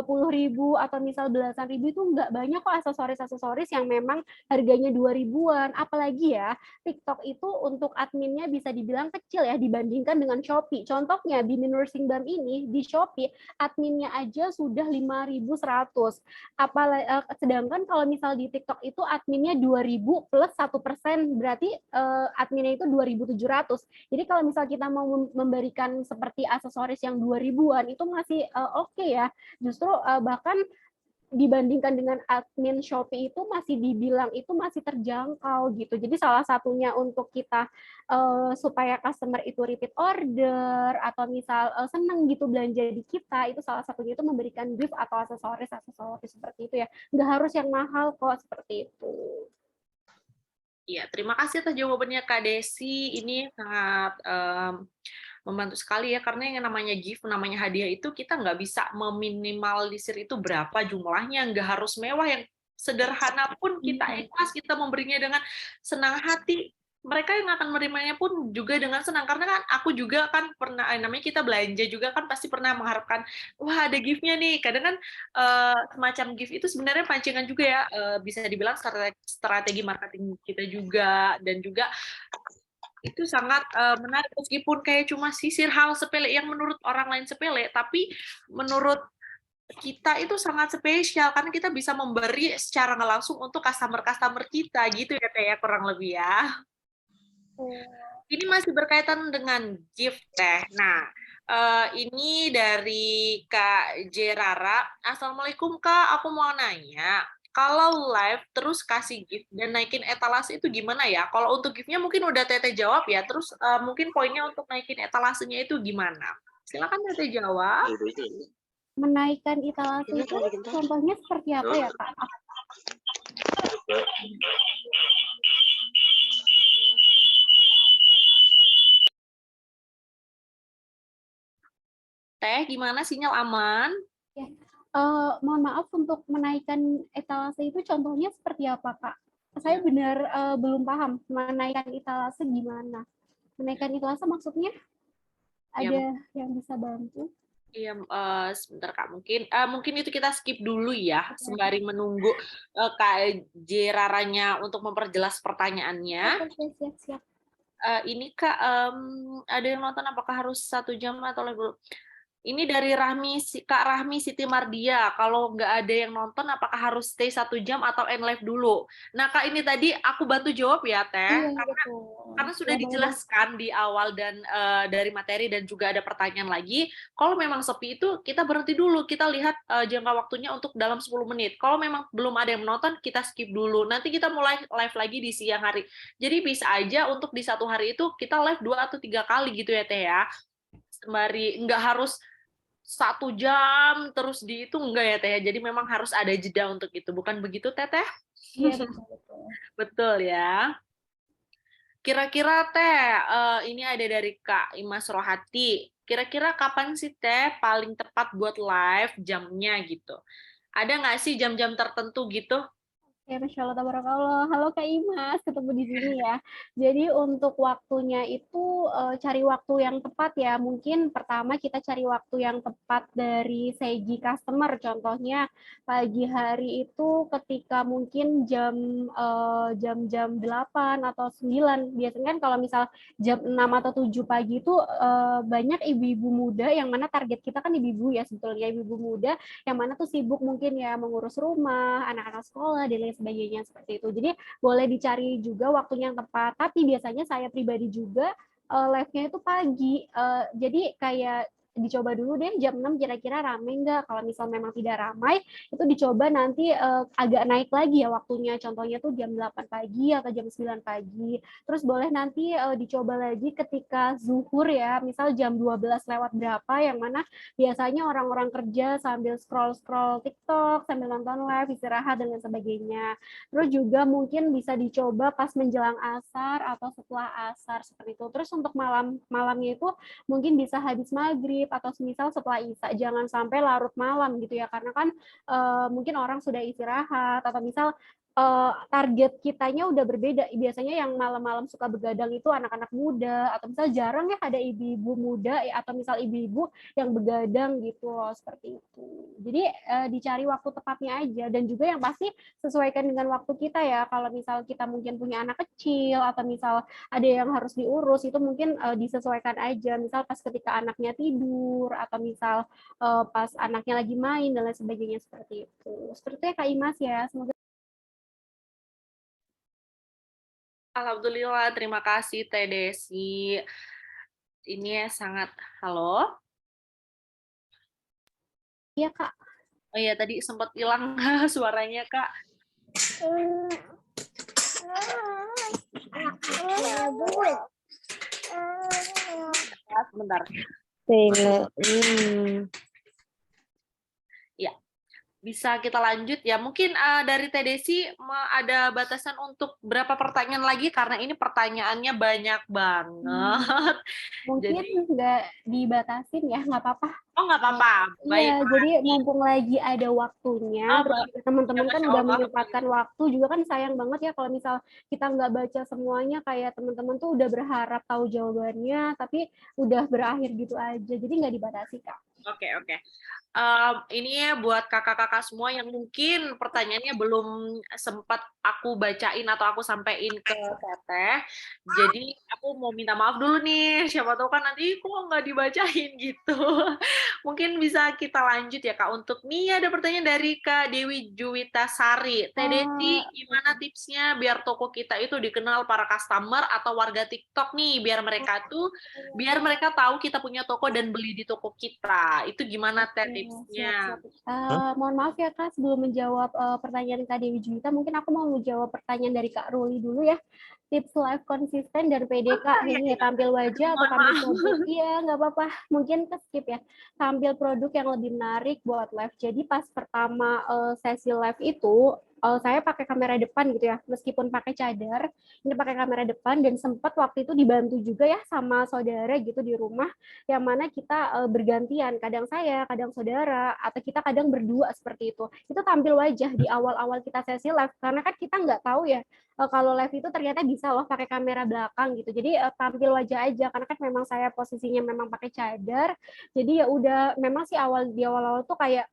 puluh ribu atau misal belasan ribu, itu nggak banyak kok aksesoris-aksesoris yang memang harganya 2 ribuan. Apalagi ya TikTok itu untuk adminnya bisa dibilang kecil ya dibandingkan dengan Shopee. Contohnya Bimi Nursing Bam ini di Shopee adminnya aja sudah 5.100. Sedangkan kalau misal di TikTok itu adminnya 2.000 plus 1%, berarti adminnya itu 2.700. Jadi kalau misal kita mau memberikan seperti aksesoris yang 2 ribuan itu masih oke ya. Justru bahkan dibandingkan dengan admin Shopee itu masih dibilang itu masih terjangkau gitu. Jadi salah satunya untuk kita supaya customer itu repeat order atau misal seneng gitu belanja di kita, itu salah satunya itu memberikan gift atau aksesoris seperti itu ya. Nggak harus yang mahal kok, seperti itu. Iya, terima kasih atas jawabannya Kak Desi. Ini sangat membantu sekali ya, karena yang namanya gift, namanya hadiah itu kita nggak bisa meminimalisir itu berapa jumlahnya, nggak harus mewah, yang sederhana pun kita ikhlas, kita memberinya dengan senang hati, mereka yang akan menerimanya pun juga dengan senang, karena kan aku juga kan pernah, namanya kita belanja juga kan pasti pernah mengharapkan, wah ada gift-nya nih, kadang kan semacam gift itu sebenarnya pancingan juga ya, bisa dibilang strategi marketing kita juga, dan juga itu sangat menarik, meskipun kayak cuma sisir hal sepele yang menurut orang lain sepele, tapi menurut kita itu sangat spesial karena kita bisa memberi secara nggak langsung untuk customer-customer kita gitu ya Teh ya kurang lebih ya. Ini masih berkaitan dengan gift Teh. Nah, ini dari Kak Jerara. Assalamualaikum Kak, aku mau nanya. Kalau live terus kasih gift dan naikin etalase itu gimana ya? Kalau untuk giftnya mungkin udah Teteh jawab ya. Terus mungkin poinnya untuk naikin etalasenya itu gimana? Silakan Teteh jawab. Menaikkan etalase itu contohnya seperti apa ya, Kak? Teh, gimana sinyal aman? Ya. Mohon maaf untuk menaikkan etalase itu contohnya seperti apa, Kak? Saya benar belum paham menaikkan etalase gimana. Menaikkan etalase maksudnya ada yang bisa bantu? Iya, sebentar Kak, mungkin itu kita skip dulu ya, sembari menunggu Kak Jeraranya untuk memperjelas pertanyaannya. Oke, siap. Ini Kak, ada yang nonton apakah harus 1 jam atau lebih? Ini dari Kak Rahmi Siti Mardia. Kalau nggak ada yang nonton, apakah harus stay 1 jam atau end live dulu? Nah Kak, ini tadi aku bantu jawab ya Teh, Iya, betul. karena sudah dijelaskan di awal dan dari materi dan juga ada pertanyaan lagi. Kalau memang sepi itu kita berhenti dulu, kita lihat jangka waktunya untuk dalam 10 menit. Kalau memang belum ada yang menonton, kita skip dulu. Nanti kita mulai live lagi di siang hari. Jadi bisa aja untuk di satu hari itu kita live 2 atau 3 kali gitu ya Teh ya. Sembari nggak harus 1 jam terus di itu enggak ya Teh. Jadi memang harus ada jeda untuk itu. Bukan begitu Teteh? Iya, betul. Betul ya. Kira-kira Teh, ini ada dari Kak Imas Rohati. Kira-kira kapan sih Teh paling tepat buat live jamnya gitu? Ada nggak sih jam-jam tertentu gitu? Ya, Masya Allah, tabarakallah. Halo Kak Imas, ketemu di sini ya. Jadi untuk waktunya itu cari waktu yang tepat ya. Mungkin pertama kita cari waktu yang tepat dari segi customer. Contohnya pagi hari itu ketika mungkin jam 8 atau 9. Biasanya kan kalau misal jam 6 atau 7 pagi itu banyak ibu-ibu muda yang mana target kita kan ibu-ibu ya sebetulnya ibu-ibu muda yang mana tuh sibuk mungkin ya mengurus rumah, anak-anak sekolah, dan lain sebagainya seperti itu. Jadi boleh dicari juga waktunya yang tepat. Tapi biasanya saya pribadi juga live-nya itu pagi. Jadi kayak dicoba dulu deh jam 6 kira-kira ramai nggak. Kalau misal memang tidak ramai, itu dicoba nanti agak naik lagi ya waktunya. Contohnya tuh jam 8 pagi atau jam 9 pagi. Terus boleh nanti dicoba lagi ketika zuhur ya, misal jam 12 lewat berapa, yang mana biasanya orang-orang kerja sambil scroll-scroll TikTok, sambil nonton live, istirahat, dan lain sebagainya. Terus juga mungkin bisa dicoba pas menjelang asar atau setelah asar, seperti itu. Terus untuk malamnya itu mungkin bisa habis maghrib atau semisal setelah isya, jangan sampai larut malam gitu ya, karena kan mungkin orang sudah istirahat atau misal target kitanya udah berbeda. Biasanya yang malam-malam suka begadang itu anak-anak muda atau misal jarang ya ada ibu-ibu muda atau misal ibu-ibu yang begadang gitu loh, seperti itu. Jadi dicari waktu tepatnya aja dan juga yang pasti sesuaikan dengan waktu kita ya. Kalau misal kita mungkin punya anak kecil atau misal ada yang harus diurus itu mungkin disesuaikan aja. Misal pas ketika anaknya tidur atau misal pas anaknya lagi main dan lain sebagainya seperti itu. Seperti Kak Imas ya. Semoga Alhamdulillah, terima kasih Teh Desi. Ini sangat, halo? iya Kak. Oh iya, tadi sempat hilang suaranya Kak. Sebentar. Ya, bisa kita lanjut ya. Mungkin dari Teh Desi ada batasan untuk berapa pertanyaan lagi karena ini pertanyaannya banyak banget. Mungkin nggak dibatasin ya, nggak apa-apa. Oh, nggak apa-apa. Baik. Iya, jadi mumpung lagi ada waktunya, terus juga teman-teman kan udah menyempatkan waktu, juga kan sayang banget ya kalau misal kita nggak baca semuanya, kayak teman-teman tuh udah berharap tahu jawabannya, tapi udah berakhir gitu aja. Jadi nggak dibatasi, Kak. Oke, oke. Ini ya buat kakak-kakak semua yang mungkin pertanyaannya belum sempat aku bacain atau aku sampein ke Teteh. Jadi aku mau minta maaf dulu nih. Siapa tahu kan nanti kok nggak dibacain gitu. Mungkin bisa kita lanjut ya Kak. Untuk nih ada pertanyaan dari Kak Dewi Juwita Sari. Teh Desi, gimana tipsnya biar toko kita itu dikenal para customer atau warga TikTok nih, biar mereka tahu kita punya toko dan beli di toko kita. Itu gimana Teh tipsnya? Siap-siap. Mohon maaf ya Kak, sebelum menjawab pertanyaan Kak Dewi Juwita, mungkin aku mau menjawab pertanyaan dari Kak Ruli dulu ya. Tips live konsisten dan PDK, ini ya tampil wajah atau Mohon tampil maaf. produk. Iya, nggak apa-apa. Mungkin ke skip ya. Tampil produk yang lebih menarik buat live. Jadi pas pertama sesi live itu, saya pakai kamera depan gitu ya, meskipun pakai cadar, ini pakai kamera depan dan sempat waktu itu dibantu juga ya sama saudara gitu di rumah, yang mana kita bergantian, kadang saya, kadang saudara, atau kita kadang berdua seperti itu. Itu tampil wajah di awal-awal kita sesi live, karena kan kita nggak tahu ya kalau live itu ternyata bisa loh pakai kamera belakang gitu. Jadi tampil wajah aja karena kan memang saya posisinya memang pakai cadar. Jadi ya udah memang sih di awal-awal tuh kayak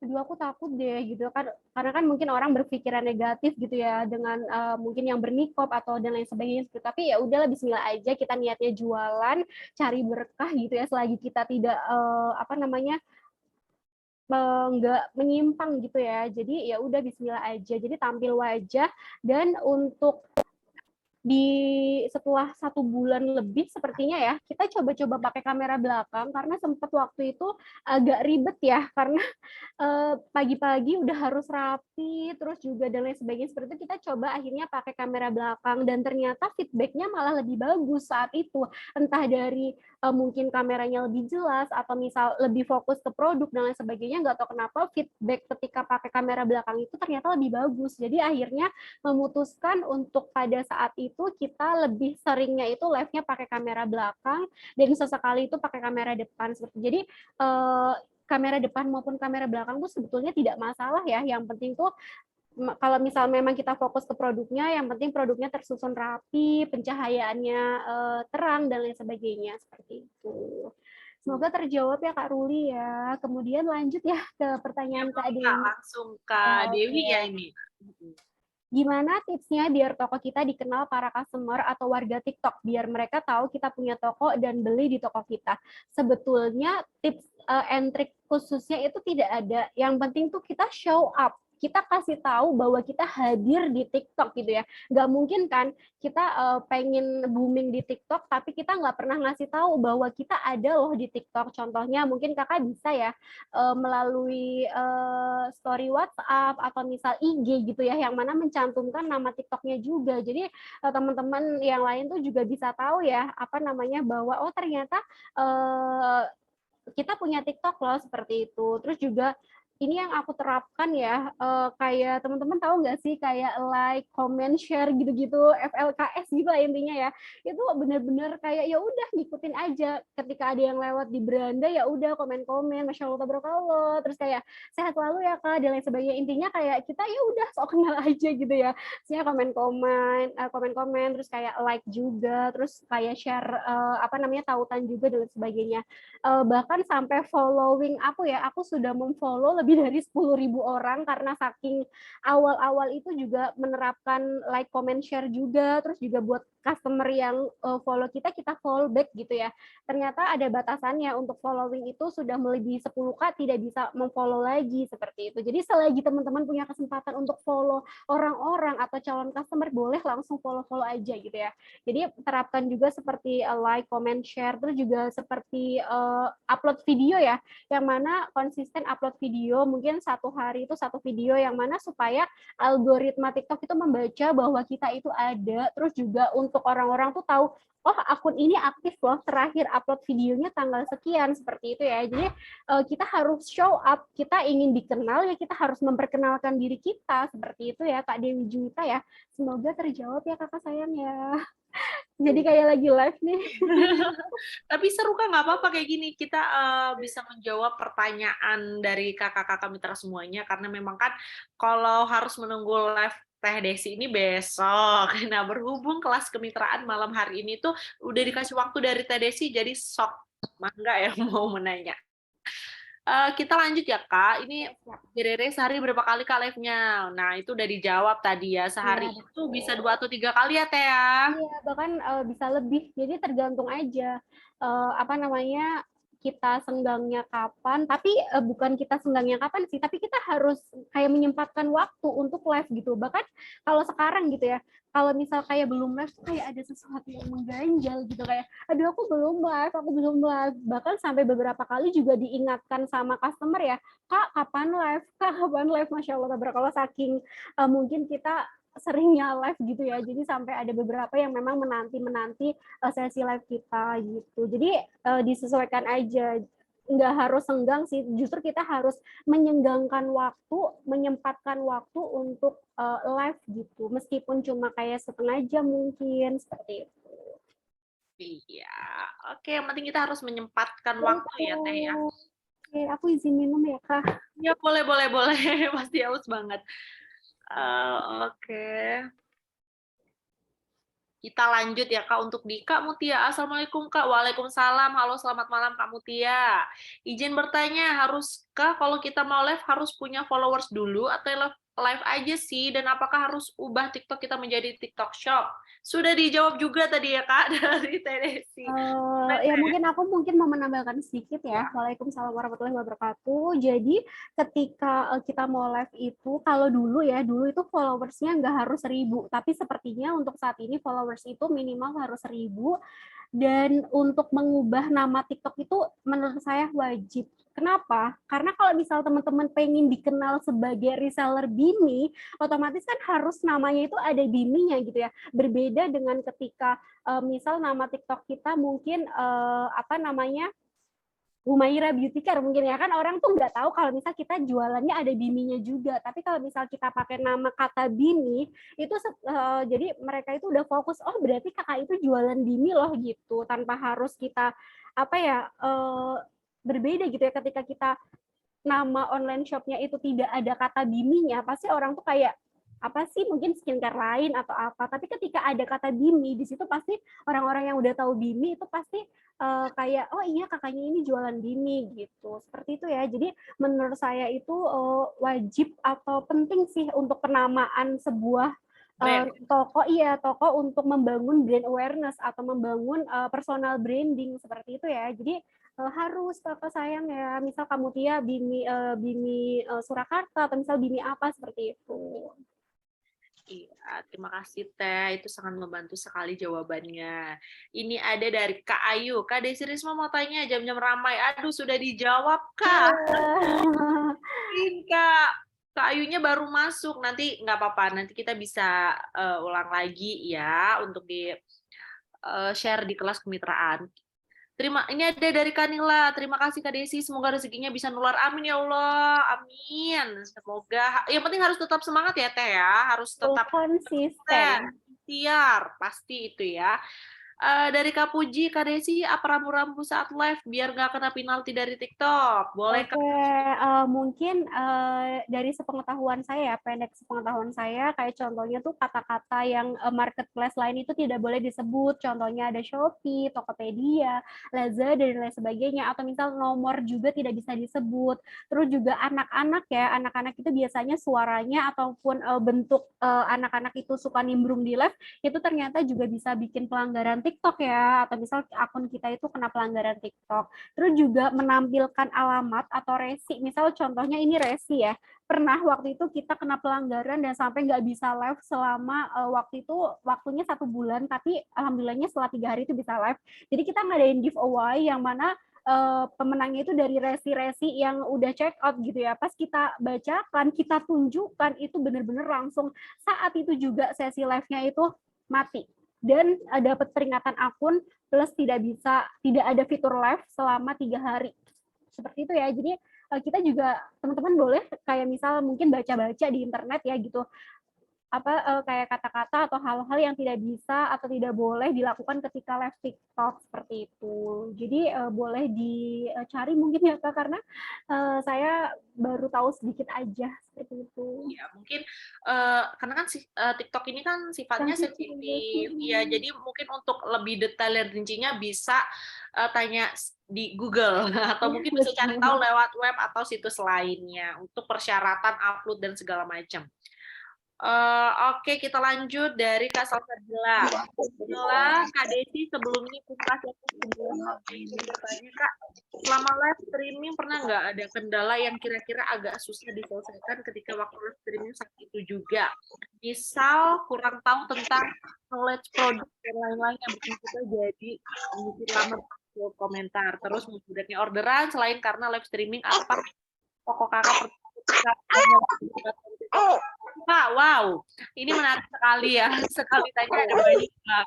aduh aku takut deh gitu kan karena kan mungkin orang berpikiran negatif gitu ya dengan mungkin yang bernikop atau dan lain sebagainya tapi ya udahlah bismillah aja kita niatnya jualan cari berkah gitu ya selagi kita tidak apa namanya nggak menyimpang gitu ya jadi ya udah bismillah aja jadi tampil wajah dan untuk setelah 1 bulan lebih sepertinya ya kita coba-coba pakai kamera belakang karena sempat waktu itu agak ribet ya karena pagi-pagi udah harus rapi terus juga dan lain sebagainya seperti itu kita coba akhirnya pakai kamera belakang dan ternyata feedbacknya malah lebih bagus saat itu entah dari mungkin kameranya lebih jelas atau misal lebih fokus ke produk dan lain sebagainya nggak tahu kenapa feedback ketika pakai kamera belakang itu ternyata lebih bagus jadi akhirnya memutuskan untuk pada saat itu kita lebih seringnya itu live-nya pakai kamera belakang dan sesekali itu pakai kamera depan jadi kamera depan maupun kamera belakang tuh sebetulnya tidak masalah ya yang penting tuh kalau misal memang kita fokus ke produknya yang penting produknya tersusun rapi pencahayaannya terang dan lain sebagainya seperti itu. Semoga terjawab ya Kak Ruli ya. Kemudian lanjut ya ke pertanyaan Kak Dewi. Langsung Kak Dewi ya Oke. ini. Gimana tipsnya biar toko kita dikenal para customer atau warga TikTok biar mereka tahu kita punya toko dan beli di toko kita. Sebetulnya tips and trick khususnya itu tidak ada. Yang penting tuh kita show up. Kita kasih tahu bahwa kita hadir di TikTok gitu ya. Nggak mungkin kan kita pengen booming di TikTok tapi kita nggak pernah ngasih tahu bahwa kita ada loh di TikTok. Contohnya mungkin kakak bisa ya melalui story WhatsApp atau misal IG gitu ya yang mana mencantumkan nama TikToknya juga jadi teman-teman yang lain tuh juga bisa tahu ya apa namanya bahwa oh ternyata kita punya TikTok loh seperti itu terus juga ini yang aku terapkan ya kayak teman-teman tahu nggak sih kayak like, comment, share gitu-gitu FLKS gitu lah intinya ya itu benar-benar kayak ya udah ngikutin aja ketika ada yang lewat di beranda ya udah komen-komen Masya Allah tabarakallah terus kayak sehat selalu ya Kak dan lain sebagainya intinya kayak kita ya udah sok kenal aja gitu ya maksudnya komen-komen terus kayak like juga terus kayak share apa namanya tautan juga dan lain sebagainya bahkan sampai following aku sudah memfollow lebih dari 10.000 orang karena saking awal-awal itu juga menerapkan like, comment, share juga terus juga buat customer yang follow kita follow back gitu ya ternyata ada batasannya untuk following itu sudah melebihi 10K tidak bisa memfollow lagi seperti itu jadi selagi teman-teman punya kesempatan untuk follow orang-orang atau calon customer boleh langsung follow aja gitu ya jadi terapkan juga seperti like, comment, share terus juga seperti upload video ya yang mana konsisten upload video mungkin satu hari itu satu video yang mana supaya algoritma TikTok itu membaca bahwa kita itu ada terus juga untuk orang-orang tuh tahu oh akun ini aktif loh terakhir upload videonya tanggal sekian seperti itu ya jadi kita harus show up kita ingin dikenal ya kita harus memperkenalkan diri kita seperti itu ya Kak Dewi Juwita ya semoga terjawab ya kakak sayang ya jadi kayak lagi live nih. Tapi seru kan nggak apa-apa kayak gini kita bisa menjawab pertanyaan dari kakak-kakak mitra semuanya karena memang kan kalau harus menunggu live Teh Desi ini besok. Nah, berhubung kelas kemitraan malam hari ini tuh udah dikasih waktu dari Teh Desi jadi sok mangga ya mau menanya. Kita lanjut ya Kak. Ini Rere sehari berapa kali Kak live-nya? Nah itu udah dijawab tadi ya. Sehari Iya, itu bisa 2 atau 3 kali ya Teh ya? iya, bahkan bisa lebih. Jadi tergantung aja apa namanya kita senggangnya kapan. Tapi bukan kita senggangnya kapan sih, tapi kita harus kayak menyempatkan waktu untuk live gitu. Bahkan kalau sekarang gitu ya, kalau misal kayak belum live tuh kayak ada sesuatu yang mengganjal gitu kayak, aduh aku belum live, aku belum live. Bahkan sampai beberapa kali juga diingatkan sama customer ya, Kak kapan live, Kak kapan live, Masya Allah tabarakallah saking mungkin kita seringnya live gitu ya, jadi sampai ada beberapa yang memang menanti sesi live kita gitu. Jadi disesuaikan aja, nggak harus senggang sih, justru kita harus menyenggangkan waktu, menyempatkan waktu untuk live gitu, meskipun cuma kayak setengah jam mungkin seperti itu. Iya. Oke, yang penting kita harus menyempatkan waktu ya Teh ya. Oke, aku izin minum ya Kak. Ya boleh boleh boleh. Pasti haus banget. Oke. Kita lanjut ya Kak untuk di Kak Mutia. Assalamualaikum Kak. Waalaikumsalam. Halo selamat malam Kak Mutia. Izin bertanya, haruskah kalau kita mau live harus punya followers dulu atau live aja sih? Dan apakah harus ubah TikTok kita menjadi TikTok Shop? Sudah dijawab juga tadi ya Kak dari Tedesi. Ya mungkin aku mau menambahkan sedikit ya. Waalaikumsalam warahmatullahi wabarakatuh. Jadi ketika kita mau live itu, kalau dulu itu followersnya nggak harus 1.000, tapi sepertinya untuk saat ini followers itu minimal harus 1.000. Dan untuk mengubah nama TikTok itu menurut saya wajib. Kenapa? Karena kalau misal teman-teman pengen dikenal sebagai reseller Bimi, otomatis kan harus namanya itu ada Biminya gitu ya. Berbeda dengan ketika misal nama TikTok kita mungkin apa namanya Humaira Beauty Care mungkin ya, kan orang tuh nggak tahu kalau misal kita jualannya ada Biminya juga. Tapi kalau misal kita pakai nama kata Bimi itu jadi mereka itu udah fokus, oh berarti kakak itu jualan Bimi loh gitu, tanpa harus kita apa ya berbeda gitu ya. Ketika kita nama online shopnya itu tidak ada kata Biminya, pasti orang tuh kayak apa sih, mungkin skincare lain atau apa. Tapi ketika ada kata Bimi di situ, pasti orang-orang yang udah tahu Bimi itu pasti kayak oh iya kakaknya ini jualan Bimi gitu, seperti itu ya. Jadi menurut saya itu wajib atau penting sih untuk penamaan sebuah toko untuk membangun brand awareness atau membangun personal branding seperti itu ya. Jadi harus kakak sayang ya, misal kamu Tia Bimi Surakarta atau misal Bimi apa seperti itu. Iya, terima kasih Teh. Itu sangat membantu sekali jawabannya. Ini ada dari Kak Ayu. Kak Desi Risma mau tanya, jam-jam ramai. Aduh, sudah dijawab, Kak. Kak. Kak Ayunya baru masuk. Nanti nggak apa-apa. Nanti kita bisa ulang lagi ya untuk di share di kelas kemitraan. Ini ada dari Kanila. Terima kasih Kak Desi. Semoga rezekinya bisa nular. Amin ya Allah. Amin. Semoga. Yang penting harus tetap semangat ya Teh ya. Harus tetap konsisten. Ikhtiar. Pasti itu ya. Dari Kak Puji, Kak Desi, apa rambu-rambu saat live biar nggak kena penalti dari TikTok? Boleh Kak? Mungkin dari sepengetahuan saya, pendek sepengetahuan saya, kayak contohnya tuh kata-kata yang marketplace lain itu tidak boleh disebut. Contohnya ada Shopee, Tokopedia, Lazada, dan lain sebagainya. Atau misal nomor juga tidak bisa disebut. Terus juga anak-anak ya, anak-anak itu biasanya suaranya ataupun bentuk anak-anak itu suka nimbrung di live, itu ternyata juga bisa bikin pelanggaran TikTok ya, atau misal akun kita itu kena pelanggaran TikTok. Terus juga menampilkan alamat atau resi, misal contohnya ini resi ya, pernah waktu itu kita kena pelanggaran dan sampai nggak bisa live selama waktu itu waktunya 1 bulan, tapi alhamdulillahnya setelah 3 hari itu bisa live. Jadi kita ngadain giveaway yang mana pemenangnya itu dari resi-resi yang udah check out gitu ya. Pas kita bacakan, kita tunjukkan, itu benar-benar langsung saat itu juga sesi live-nya itu mati. Dan dapat peringatan akun plus tidak ada fitur live selama 3 hari. Seperti itu ya. Jadi kita juga teman-teman boleh kayak misal mungkin baca-baca di internet ya gitu. kayak kata-kata atau hal-hal yang tidak bisa atau tidak boleh dilakukan ketika live TikTok seperti itu. Jadi boleh dicari mungkin ya Kak, karena saya baru tahu sedikit aja seperti itu. Ya, mungkin karena kan TikTok ini kan sifatnya sensitif. Ya, jadi mungkin untuk lebih detail dan rincinya bisa tanya di Google atau mungkin bisa cari tahu lewat web atau situs lainnya untuk persyaratan upload dan segala macam. Oke, kita lanjut dari Kak Salsabila. Kak Desi sebelumnya kasih ini bertanya Kak, selama live streaming pernah nggak ada kendala yang kira-kira agak susah diselesaikan ketika waktu live streaming saat itu juga? Misal kurang tahu tentang knowledge produk dan lain-lain yang bikin kita jadi mengisi lama komentar. Terus mudahnya orderan selain karena live streaming apa toko kakak Kak, wow, ini menarik sekali ya. Sekali tanya ada banyak banget.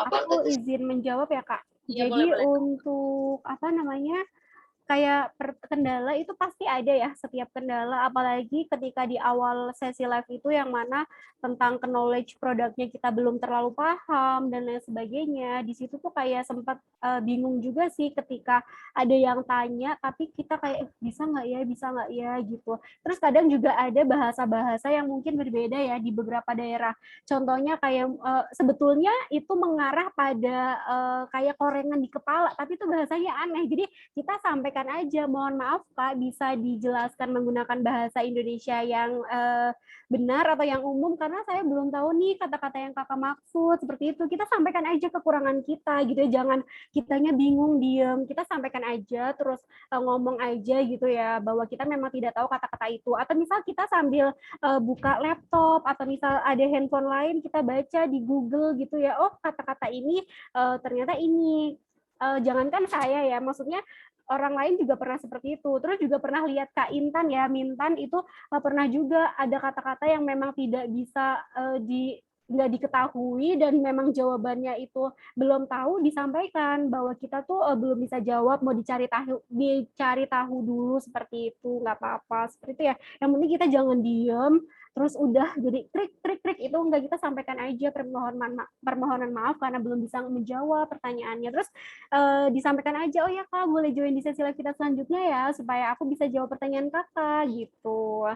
Aku izin menjawab ya Kak. Ya, Jadi boleh. untuk kayak kendala itu pasti ada ya, setiap kendala, apalagi ketika di awal sesi live itu yang mana tentang knowledge produknya kita belum terlalu paham dan lain sebagainya. Di situ tuh kayak sempat bingung juga sih ketika ada yang tanya, tapi kita kayak bisa nggak ya gitu. Terus kadang juga ada bahasa-bahasa yang mungkin berbeda ya di beberapa daerah. Contohnya kayak sebetulnya itu mengarah pada kayak korengan di kepala, tapi itu bahasanya aneh. Jadi kita sampaikan aja, mohon maaf Kak, bisa dijelaskan menggunakan bahasa Indonesia yang benar atau yang umum, karena saya belum tahu nih kata-kata yang Kakak maksud, seperti itu. Kita sampaikan aja kekurangan kita gitu ya, jangan kitanya bingung, diem. Kita sampaikan aja, terus ngomong aja gitu ya, bahwa kita memang tidak tahu kata-kata itu. Atau misal kita sambil buka laptop, atau misal ada handphone lain, kita baca di Google gitu ya, oh kata-kata ini ternyata ini. Jangankan saya ya, maksudnya orang lain juga pernah seperti itu. Terus juga pernah lihat Kak Intan ya, Mintan itu pernah juga ada kata-kata yang memang tidak bisa nggak diketahui dan memang jawabannya itu belum tahu, disampaikan bahwa kita tuh belum bisa jawab, mau dicari tahu dulu, seperti itu. Nggak apa-apa seperti itu ya. Yang penting kita jangan diem terus udah jadi trik itu, enggak, kita sampaikan aja permohonan maaf karena belum bisa menjawab pertanyaannya. Terus disampaikan aja, oh ya Kak, boleh join di sesi live kita selanjutnya ya, supaya aku bisa jawab pertanyaan Kakak gitu.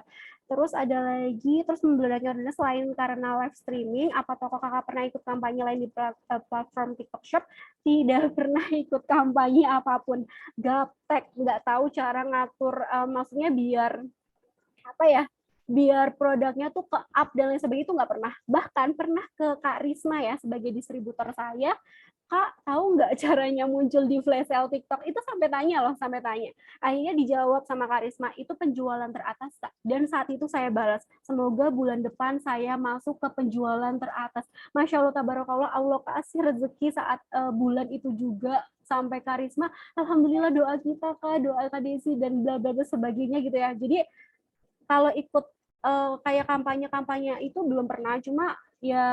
Terus ada lagi, terus membeludaknya selain karena live streaming, apa toko Kakak pernah ikut kampanye lain di platform TikTok Shop? Tidak pernah ikut kampanye apapun. Gaptek, nggak tahu cara ngatur, maksudnya biar biar produknya tuh ke up dan lain sebagainya, itu nggak pernah. Bahkan pernah ke Kak Risma ya, sebagai distributor saya, Kak, tahu nggak caranya muncul di flash sale TikTok? Itu sampai tanya. Akhirnya dijawab sama Kak Risma, itu penjualan teratas, Kak. Dan saat itu saya balas, semoga bulan depan saya masuk ke penjualan teratas. Masya Allah, tabarakallah, Allah kasih rezeki saat bulan itu juga, sampai Kak Risma, alhamdulillah doa kita Kak, doa Kak Desi, dan bla bla bla sebagainya gitu ya. Jadi kalau ikut kayak kampanye itu belum pernah, cuma ya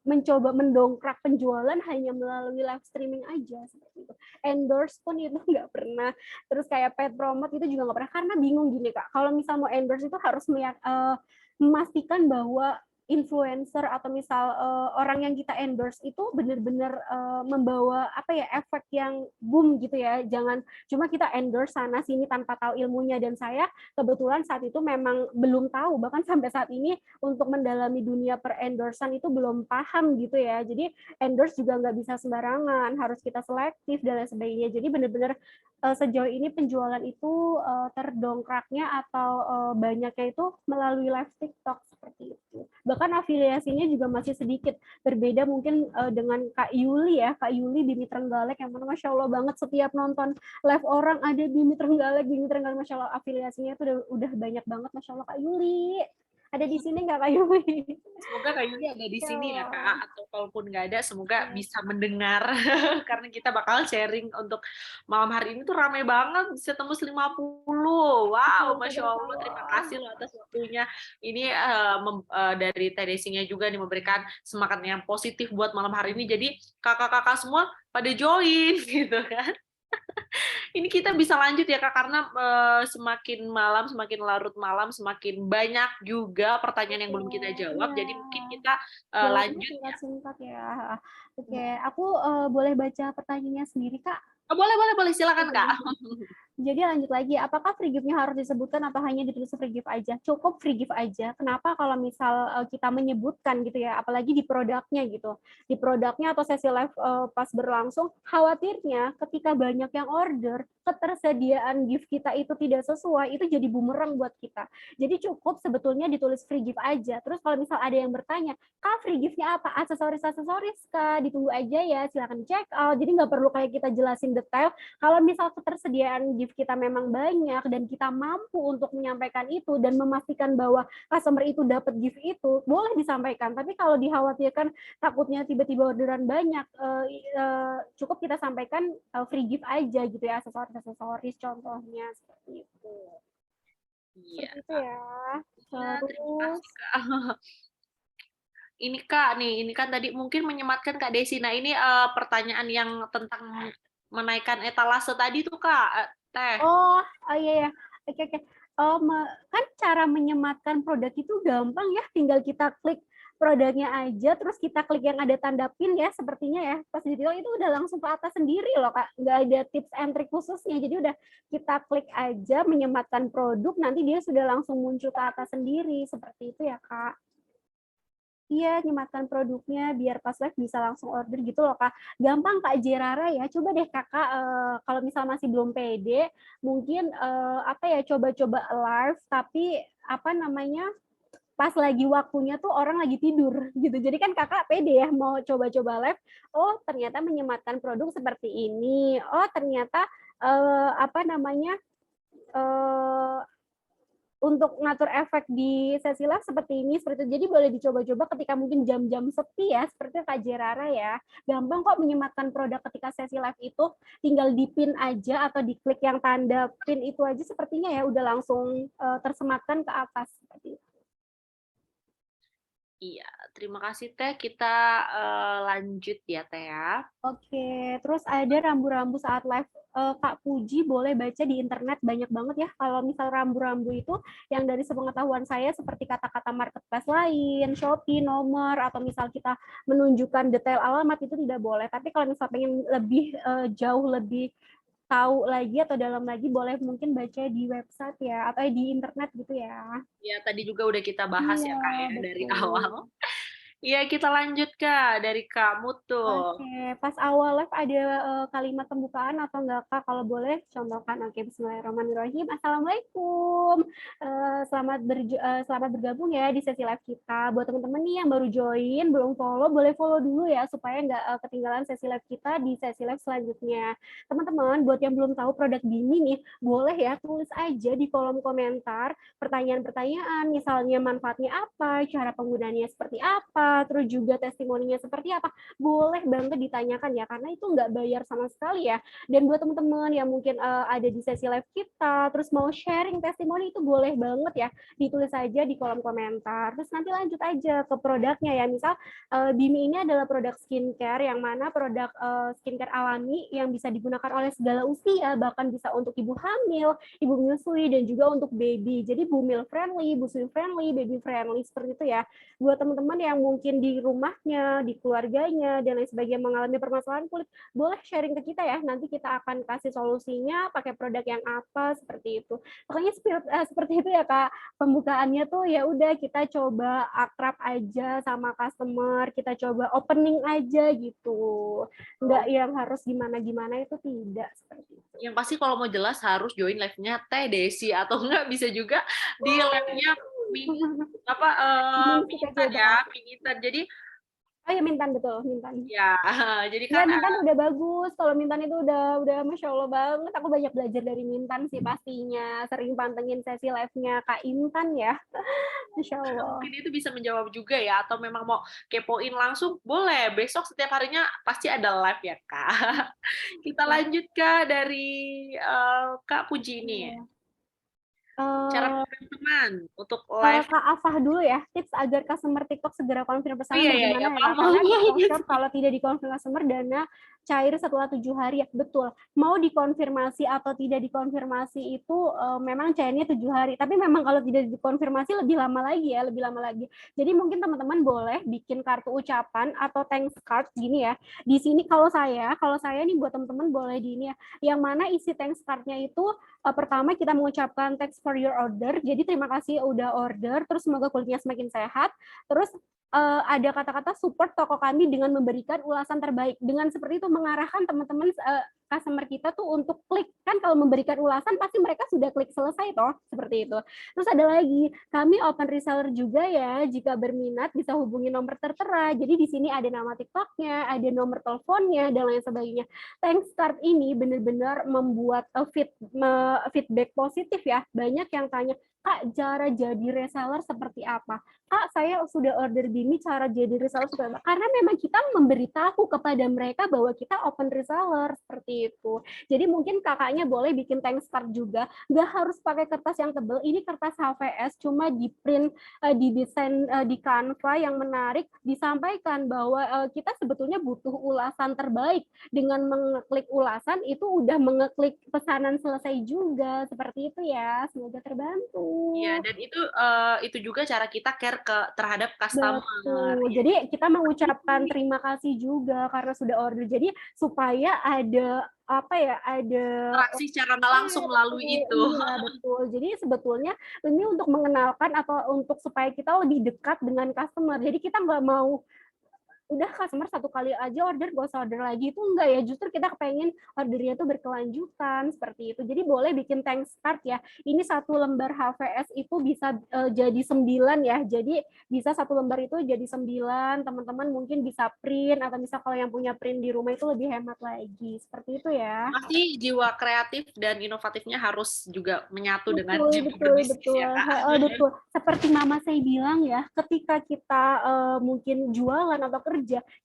mencoba mendongkrak penjualan hanya melalui live streaming aja seperti itu. Endorse pun itu nggak pernah. Terus kayak paid promote itu juga nggak pernah, karena bingung gini Kak. Kalau misal mau endorse itu harus memastikan bahwa influencer atau misal orang yang kita endorse itu benar-benar membawa efek yang boom gitu ya. Jangan cuma kita endorse sana sini tanpa tahu ilmunya. Dan saya kebetulan saat itu memang belum tahu, bahkan sampai saat ini untuk mendalami dunia per-endorsan itu belum paham gitu ya. Jadi endorse juga nggak bisa sembarangan, harus kita selektif dan lain sebagainya. Jadi benar-benar sejauh ini penjualan itu terdongkraknya atau banyaknya itu melalui live TikTok seperti itu. Bahkan afiliasinya juga masih sedikit, berbeda mungkin dengan Kak Yuli ya, Kak Yuli Bimi Trenggalek, yang mana Masya Allah banget setiap nonton live orang ada Bimi Trenggalek, Masya Allah, afiliasinya itu udah banyak banget, Masya Allah. Kak Yuli ada di sini nggak Kak Yuli? Semoga Kak Yuli ada di sini ya Kak, atau kalaupun nggak ada semoga bisa mendengar karena kita bakal sharing untuk malam hari ini tuh ramai banget, bisa tembus 50. Wow, Masya Allah, terima kasih loh atas waktunya. Ini dari Tedesinya juga nih memberikan semangat yang positif buat malam hari ini, jadi kakak-kakak semua pada join gitu kan. Ini kita bisa lanjut ya Kak, karena semakin malam, semakin larut malam, semakin banyak juga pertanyaan yang belum kita jawab. Iya. Jadi mungkin kita Jawabnya lanjut ya. singkat-singkat ya. Oke, aku boleh baca pertanyaannya sendiri, Kak? Oh, boleh, boleh, boleh. Silakan Kak. Jadi lanjut lagi, apakah free gift-nya harus disebutkan atau hanya ditulis free gift aja? Cukup free gift aja. Kenapa kalau misal kita menyebutkan gitu ya, apalagi di produknya gitu. Di produknya atau sesi live pas berlangsung, khawatirnya ketika banyak yang order, ketersediaan gift kita itu tidak sesuai, itu jadi bumerang buat kita. Jadi cukup sebetulnya ditulis free gift aja. Terus kalau misal ada yang bertanya, Kak, free gift-nya apa? Aksesoris-aksesoris, Kak. Ditunggu aja ya, silakan check out. Jadi nggak perlu kayak kita jelasin detail. Kalau misal ketersediaan gift kita memang banyak dan kita mampu untuk menyampaikan itu dan memastikan bahwa customer itu dapat gift itu, boleh disampaikan. Tapi kalau dikhawatirkan takutnya tiba-tiba orderan banyak, cukup kita sampaikan free gift aja gitu ya, aksesoris contohnya seperti itu. Iya. Seperti itu ya. Ya, terima Terus kasih Kak. Ini Kak, nih, ini kan tadi mungkin menyematkan Kak Desi. Nah, ini pertanyaan yang tentang menaikkan etalase tadi tuh Kak, Teh. oh iya ya. Oke oke. Kan cara menyematkan produk itu gampang ya, tinggal kita klik produknya aja, terus kita klik yang ada tanda pin ya, sepertinya ya. Pas di itu udah langsung ke atas sendiri loh Kak, nggak ada tips and trick khususnya. Jadi udah kita klik aja menyematkan produk, nanti dia sudah langsung muncul ke atas sendiri, seperti itu ya Kak. Iya, nyematkan produknya biar pas live bisa langsung order gitu loh, Kak. Gampang Kak Jerara ya. Coba deh Kakak kalau misal masih belum pede, mungkin apa ya coba-coba live tapi apa namanya? Pas lagi waktunya tuh orang lagi tidur gitu. Jadi kan Kakak pede ya mau coba-coba live, oh ternyata menyematkan produk seperti ini. Oh ternyata apa namanya? Untuk ngatur efek di sesi live seperti ini, seperti itu. Jadi boleh dicoba-coba ketika mungkin jam-jam sepi ya, seperti Kak Jerara ya. Gampang kok menyematkan produk ketika sesi live itu, tinggal di-pin aja atau diklik yang tanda pin itu aja sepertinya ya udah langsung tersematkan ke atas seperti itu. Iya, terima kasih Teh. Kita lanjut ya Teh ya. Oke, terus ada rambu-rambu saat live. Kak Puji boleh baca di internet banyak banget ya. Kalau misal rambu-rambu itu yang dari sepengetahuan saya seperti kata-kata marketplace lain, Shopee, nomor, atau misal kita menunjukkan detail alamat itu tidak boleh. Tapi kalau misal pengen lebih jauh lebih tahu lagi atau dalam lagi boleh mungkin baca di website ya atau di internet gitu ya. Ya, tadi juga udah kita bahas ya Kak ya Iya, dari betul. awal. Iya, kita lanjut Kak dari kamu tuh. Oke, pas awal live ada kalimat pembukaan atau enggak Kak? Kalau boleh contohkan. Oke, bismillahirrahmanirrahim. Assalamualaikum. Selamat bergabung ya di sesi live kita. Buat teman-teman nih yang baru join, belum follow, boleh follow dulu ya supaya nggak ketinggalan sesi live kita di sesi live selanjutnya. Teman-teman, buat yang belum tahu produk Bimi nih, boleh ya tulis aja di kolom komentar pertanyaan-pertanyaan, misalnya manfaatnya apa, cara penggunaannya seperti apa, terus juga testimoninya seperti apa, boleh banget ditanyakan ya, karena itu nggak bayar sama sekali ya. Dan buat teman-teman yang mungkin ada di sesi live kita, terus mau sharing testimoni itu boleh banget ya, ditulis aja di kolom komentar. Terus nanti lanjut aja ke produknya ya, misal Bimi ini adalah produk skincare, yang mana produk skincare alami yang bisa digunakan oleh segala usia, bahkan bisa untuk ibu hamil, ibu menyusui, dan juga untuk baby. Jadi bumil friendly, busui friendly, baby friendly, seperti itu ya. Buat teman-teman yang mungkin di rumahnya, di keluarganya, dan lain sebagainya mengalami permasalahan kulit, boleh sharing ke kita ya. Nanti kita akan kasih solusinya pakai produk yang apa, seperti itu. Pokoknya seperti itu ya Kak. Pembukaannya tuh ya udah kita coba akrab aja sama customer, kita coba opening aja gitu. Nggak yang harus gimana-gimana itu tidak seperti itu. Yang pasti kalau mau jelas harus join live-nya Teh Desi atau enggak bisa juga di live-nya Mintan ya, Mintan. Jadi oh ya Mintan, betul, Mintan. ya, jadi Ya kan Mintan udah bagus. Kalau Mintan itu udah Masya Allah banget. Aku banyak belajar dari Mintan sih pastinya. Sering pantengin sesi live-nya Kak Intan ya. Masya Allah. mungkin itu bisa menjawab juga ya, atau memang mau kepoin langsung boleh. Besok setiap harinya pasti ada live ya Kak. Kita lanjut Kak dari Kak Puji ini. Cara teman untuk live. Kak Afah dulu ya, tips agar customer TikTok segera confirm pesanan Iya, bagaimana ya Kak? paham. Karena TikTok Shop kalau tidak di confirm customer, dana cair setelah 7 hari ya, betul. Mau dikonfirmasi atau tidak dikonfirmasi itu memang cairnya 7 hari, tapi memang kalau tidak dikonfirmasi lebih lama lagi ya, lebih lama lagi. Jadi mungkin teman-teman boleh bikin kartu ucapan atau thanks card gini ya. Di sini kalau saya nih buat teman-teman boleh di ini ya, yang mana isi thanks card-nya itu pertama kita mengucapkan thanks for your order, jadi terima kasih udah order, terus semoga kulitnya semakin sehat, terus ada kata-kata support toko kami dengan memberikan ulasan terbaik. Dengan seperti itu mengarahkan teman-teman customer kita tuh untuk klik. Kan kalau memberikan ulasan pasti mereka sudah klik selesai toh, seperti itu. Terus ada lagi, kami open reseller juga ya, jika berminat bisa hubungi nomor tertera. Jadi di sini ada nama TikTok-nya, ada nomor teleponnya dan lain sebagainya. Thanks card ini benar-benar membuat feedback positif ya. Banyak yang tanya, Kak, cara jadi reseller seperti apa? Kak, saya sudah order gini, cara jadi reseller seperti apa? Karena memang kita memberitahu kepada mereka bahwa kita open reseller, seperti itu. Jadi mungkin kakaknya boleh bikin thanks card juga, nggak harus pakai kertas yang tebal, ini kertas HVS, cuma di print, didesain di Canva yang menarik, disampaikan bahwa kita sebetulnya butuh ulasan terbaik. Dengan mengeklik ulasan, itu udah mengeklik pesanan selesai juga, seperti itu ya, semoga terbantu. Iya, dan itu juga cara kita care terhadap customer. Betul. Jadi kita mengucapkan terima kasih juga karena sudah order. Jadi supaya ada apa ya, ada interaksi secara nggak langsung melalui itu. Iya, betul. Jadi sebetulnya ini untuk mengenalkan atau untuk supaya kita lebih dekat dengan customer. Jadi kita nggak mau udah customer satu kali aja order, gak usah order lagi, itu enggak ya, justru kita kepengen ordernya tuh berkelanjutan, seperti itu. Jadi boleh bikin thanks card ya, ini satu lembar HVS itu bisa jadi 9 ya, jadi bisa satu lembar itu jadi 9, teman-teman mungkin bisa print, atau misal kalau yang punya print di rumah itu lebih hemat lagi, seperti itu ya. Pasti jiwa kreatif dan inovatifnya harus juga menyatu dengan Betul, jiwa betul, berbisnis betul. ya, Kak. Betul. Seperti mama saya bilang ya, ketika kita mungkin jualan atau kerja,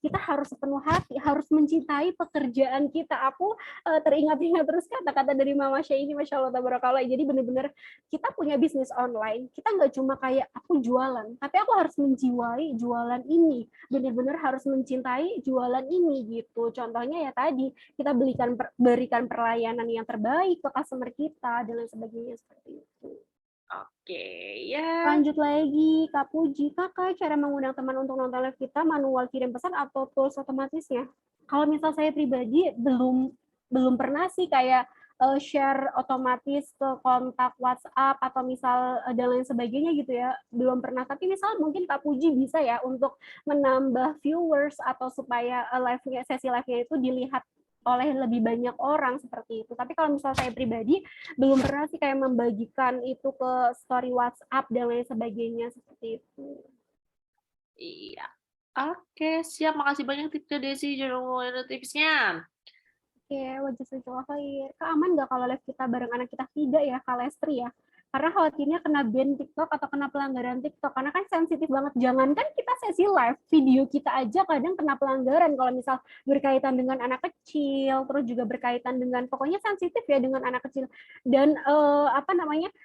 kita harus sepenuh hati, harus mencintai pekerjaan kita. Aku teringat-ingat terus kata-kata dari mama saya ini, Masya Allah, tabarakallah. Jadi benar-benar kita punya bisnis online, kita nggak cuma kayak aku jualan, tapi aku harus menjiwai jualan ini. Benar-benar harus mencintai jualan ini gitu. Contohnya ya tadi, kita berikan pelayanan yang terbaik ke customer kita, dan lain sebagainya seperti itu. Oke, ya. Lanjut lagi, Kak Puji. Kakak, cara mengundang teman untuk nonton live kita, manual kirim pesan atau tools otomatisnya? Kalau misal saya pribadi, belum pernah sih kayak share otomatis ke kontak WhatsApp atau misal dan lain sebagainya gitu ya. Belum pernah. Tapi misal mungkin Kak Puji bisa ya untuk menambah viewers atau supaya sesi live-nya itu dilihat oleh lebih banyak orang seperti itu. Tapi kalau misal saya pribadi belum pernah sih kayak membagikan itu ke story WhatsApp dan lain sebagainya seperti itu. Iya. Oke, siap. Makasih banyak tipsnya Desi. Jangan lupa tipsnya. Oke, wajah khair. Kak, aman nggak kalau live kita bareng anak kita? Tidak ya, Kak Lestri ya. Karena khawatirnya kena ban TikTok atau kena pelanggaran TikTok. Karena kan sensitif banget. Jangankan kita sesi live, video kita aja kadang kena pelanggaran. Kalau misal berkaitan dengan anak kecil, terus juga berkaitan dengan, pokoknya sensitif ya dengan anak kecil. Dan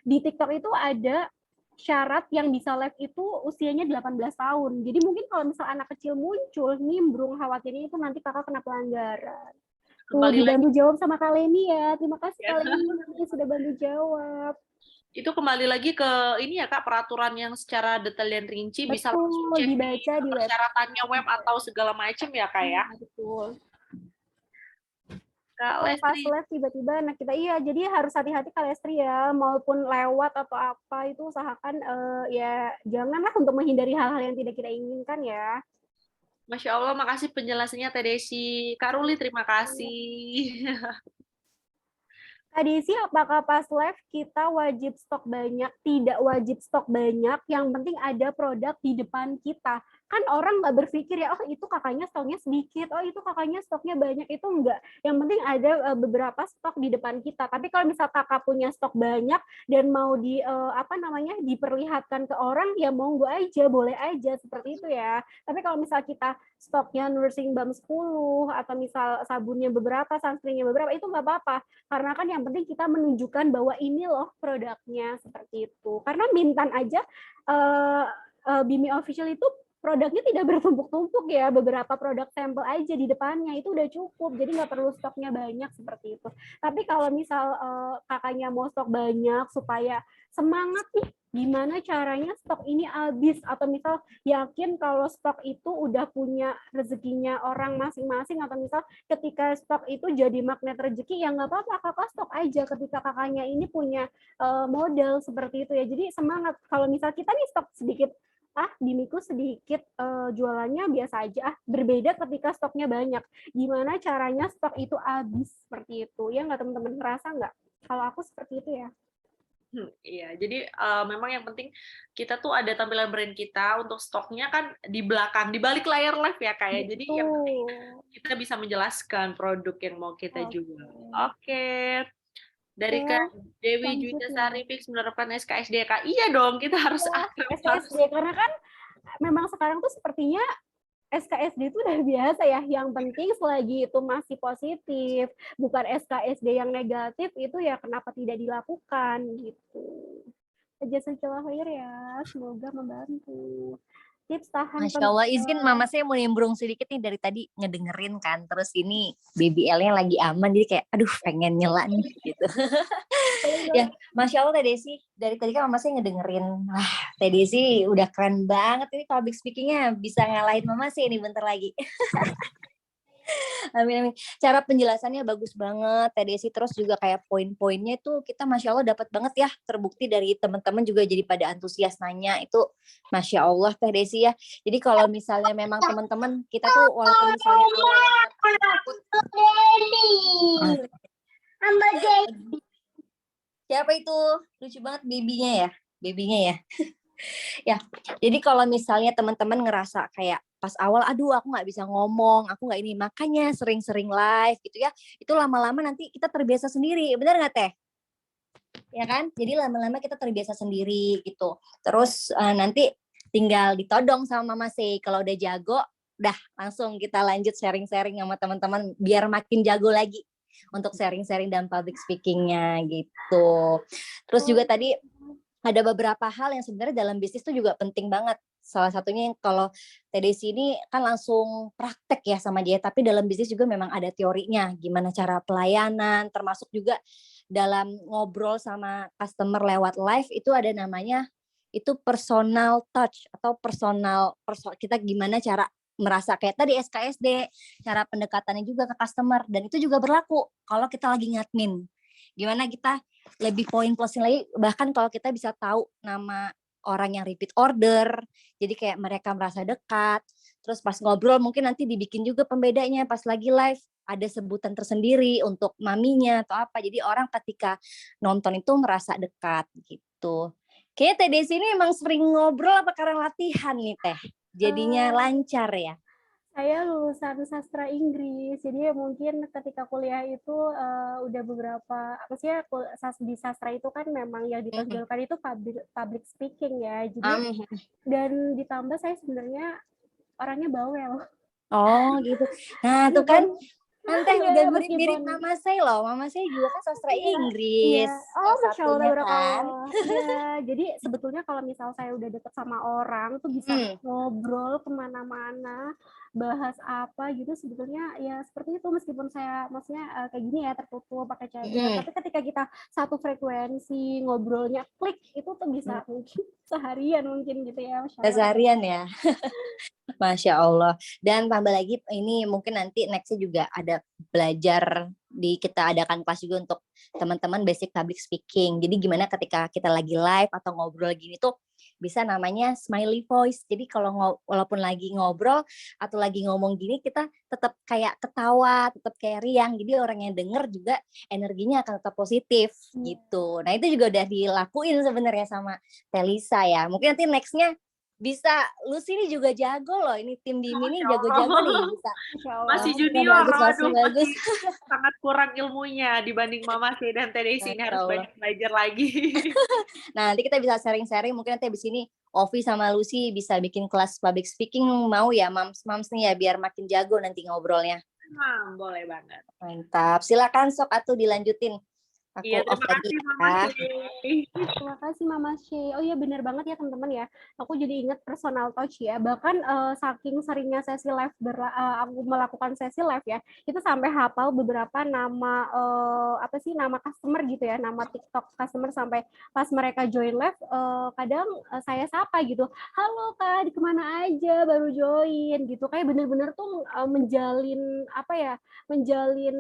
di TikTok itu ada syarat yang bisa live itu usianya 18 tahun. Jadi mungkin kalau misal anak kecil muncul, nimbrung, khawatirnya itu nanti kakak kena pelanggaran. Dibantu jawab sama Kak Leni ya. Terima kasih Kak Leni sudah bantu jawab. Itu kembali lagi ke ini ya Kak, peraturan yang secara detail dan rinci. Betul, bisa langsung cek dibaca di persyaratannya web atau segala macam ya Kak ya. Betul. Kak Lestri. Pas live tiba-tiba anak kita, iya, jadi harus hati-hati Kak Lestri ya, maupun lewat atau apa itu usahakan ya janganlah untuk menghindari hal-hal yang tidak kita inginkan ya. Masya Allah, makasih penjelasannya Teh Desi. Kak Ruli, terima kasih. Kak Desi, apakah pas live kita wajib stok banyak? Tidak wajib stok banyak, yang penting ada produk di depan kita. Kan orang nggak berpikir ya, oh itu kakaknya stoknya sedikit, oh itu kakaknya stoknya banyak, itu enggak. Yang penting ada beberapa stok di depan kita. Tapi kalau misal kakak punya stok banyak dan mau diperlihatkan ke orang, ya monggo aja, boleh aja, seperti itu ya. Tapi kalau misal kita stoknya nursing balm 10, atau misal sabunnya beberapa, sunscreennya beberapa, itu nggak apa-apa. Karena kan yang penting kita menunjukkan bahwa ini loh produknya, seperti itu. Karena Bintan aja, Bimi Official itu produknya tidak bertumpuk-tumpuk ya, beberapa produk sampel aja di depannya itu udah cukup, jadi nggak perlu stoknya banyak seperti itu. Tapi kalau misal kakaknya mau stok banyak supaya semangat nih, gimana caranya stok ini habis, atau misal yakin kalau stok itu udah punya rezekinya orang masing-masing, atau misal ketika stok itu jadi magnet rezeki, ya nggak apa-apa, kakak stok aja ketika kakaknya ini punya modal seperti itu ya. Jadi semangat, kalau misal kita nih stok sedikit, Bimiku sedikit jualannya biasa aja, berbeda ketika stoknya banyak. Gimana caranya stok itu habis seperti itu? Ya nggak teman-teman, ngerasa nggak? Kalau aku seperti itu ya. Iya, jadi memang yang penting kita tuh ada tampilan brand kita untuk stoknya kan di belakang, di balik layar live ya kayak. Jadi yang penting kita bisa menjelaskan produk yang mau kita jual. Oke. Dari Kak Dewi Juwita Sari Fix menerapkan SKSDK. Iya dong, kita harus akrab. SKSD, karena kan memang sekarang tuh sepertinya SKSD itu udah biasa ya. Yang penting selagi itu masih positif, bukan SKSD yang negatif, itu ya kenapa tidak dilakukan gitu. Jazakallah khair ya, semoga membantu. Tips tahan Masya Allah, izin mama saya mau nimbrung sedikit nih, dari tadi ngedengerin kan, terus ini BBL-nya lagi aman, jadi kayak aduh pengen nyela nih gitu. Ya, Masya Allah Teh Desi, dari tadi kan mama saya ngedengerin, wah Teh Desi udah keren banget ini public speaking-nya, bisa ngalahin mama sih ini bentar lagi. Amin, amin. Cara penjelasannya bagus banget, Teh Desi. Terus juga kayak poin-poinnya itu kita Masya Allah dapat banget ya. Terbukti dari teman-teman juga jadi pada antusias nanya. Itu Masya Allah Teh Desi ya. Jadi kalau misalnya memang teman-teman kita tuh walaupun misalnya takut. Siapa itu? Lucu banget babynya ya. Babynya ya. Ya, jadi kalau misalnya teman-teman ngerasa kayak pas awal, aduh aku nggak bisa ngomong, aku nggak ini, makanya sering-sering live gitu ya, itu lama-lama nanti kita terbiasa sendiri, benar nggak Teh? Ya kan? Jadi lama-lama kita terbiasa sendiri gitu. Terus nanti tinggal ditodong sama Mama Sei, kalau udah jago, udah langsung kita lanjut sharing-sharing sama teman-teman biar makin jago lagi untuk sharing-sharing dan public speaking-nya gitu. Terus juga tadi ada beberapa hal yang sebenarnya dalam bisnis itu juga penting banget. Salah satunya yang kalau TDC ini kan langsung praktek ya sama dia, tapi dalam bisnis juga memang ada teorinya, gimana cara pelayanan, termasuk juga dalam ngobrol sama customer lewat live itu ada namanya itu personal touch atau kita gimana cara merasa kayak tadi SKSD, cara pendekatannya juga ke customer, dan itu juga berlaku kalau kita lagi ngadmin. Gimana kita lebih poin plusnya lagi, bahkan kalau kita bisa tahu nama orang yang repeat order, jadi kayak mereka merasa dekat. Terus pas ngobrol mungkin nanti dibikin juga pembedanya pas lagi live ada sebutan tersendiri untuk maminya atau apa, jadi orang ketika nonton itu merasa dekat gitu. Kayaknya Teh Desi ini emang sering ngobrol apa karena latihan nih Teh, jadinya lancar ya? Saya lulusan sastra Inggris, jadi mungkin ketika kuliah itu udah beberapa, maksudnya di sastra itu kan memang yang ditonjolkan itu public speaking ya, jadi dan ditambah saya sebenarnya orangnya bawel. Oh gitu. Nah tuh kan Teh udah mirip mama saya loh. Mama saya juga kan sastra Inggris. Oh, Masya Allah, kan. Ya, jadi sebetulnya kalau misal saya udah deket sama orang tuh bisa ngobrol kemana-mana, bahas apa gitu, sebetulnya ya seperti itu, meskipun saya maksudnya kayak gini ya, tertutup pakai cadar, tapi ketika kita satu frekuensi ngobrolnya klik, itu tuh bisa mungkin seharian mungkin gitu ya. Masya Allah. Seharian ya. Masya Allah. Dan tambah lagi ini mungkin nanti nextnya juga ada belajar kita adakan kelas juga untuk teman-teman basic public speaking. Jadi gimana ketika kita lagi live atau ngobrol gini tuh bisa namanya smiley voice. Jadi kalau walaupun lagi ngobrol atau lagi ngomong gini kita tetap kayak ketawa, tetap kayak riang. Jadi orang yang denger juga energinya akan tetap positif gitu. Nah itu juga udah dilakuin sebenarnya sama Telisa ya. Mungkin nanti nextnya bisa, Lucy ini juga jago loh, ini tim Bimi ini jago-jago nih bisa. Masih junior, masih sangat kurang ilmunya dibanding Mama Sei dan TDC, ini harus banyak belajar lagi. Nah nanti kita bisa sharing-sharing, mungkin nanti abis ini Ovi sama Lucy bisa bikin kelas public speaking, mau ya mams nih ya, biar makin jago nanti ngobrolnya. Boleh banget. Mantap, silakan sok atuh dilanjutin. Aku Iya, off terima tadi kasih Mama ya. Shay. Terima kasih Mama Shay. Oh iya benar banget ya teman-teman ya. Aku jadi ingat personal touch ya. Bahkan saking seringnya sesi live aku melakukan sesi live ya, itu sampai hafal beberapa nama apa sih nama customer gitu ya, nama TikTok customer sampai pas mereka join live kadang saya sapa gitu. Halo Kak, di kemana aja baru join gitu. Kayak bener-bener tuh menjalin apa ya? Menjalin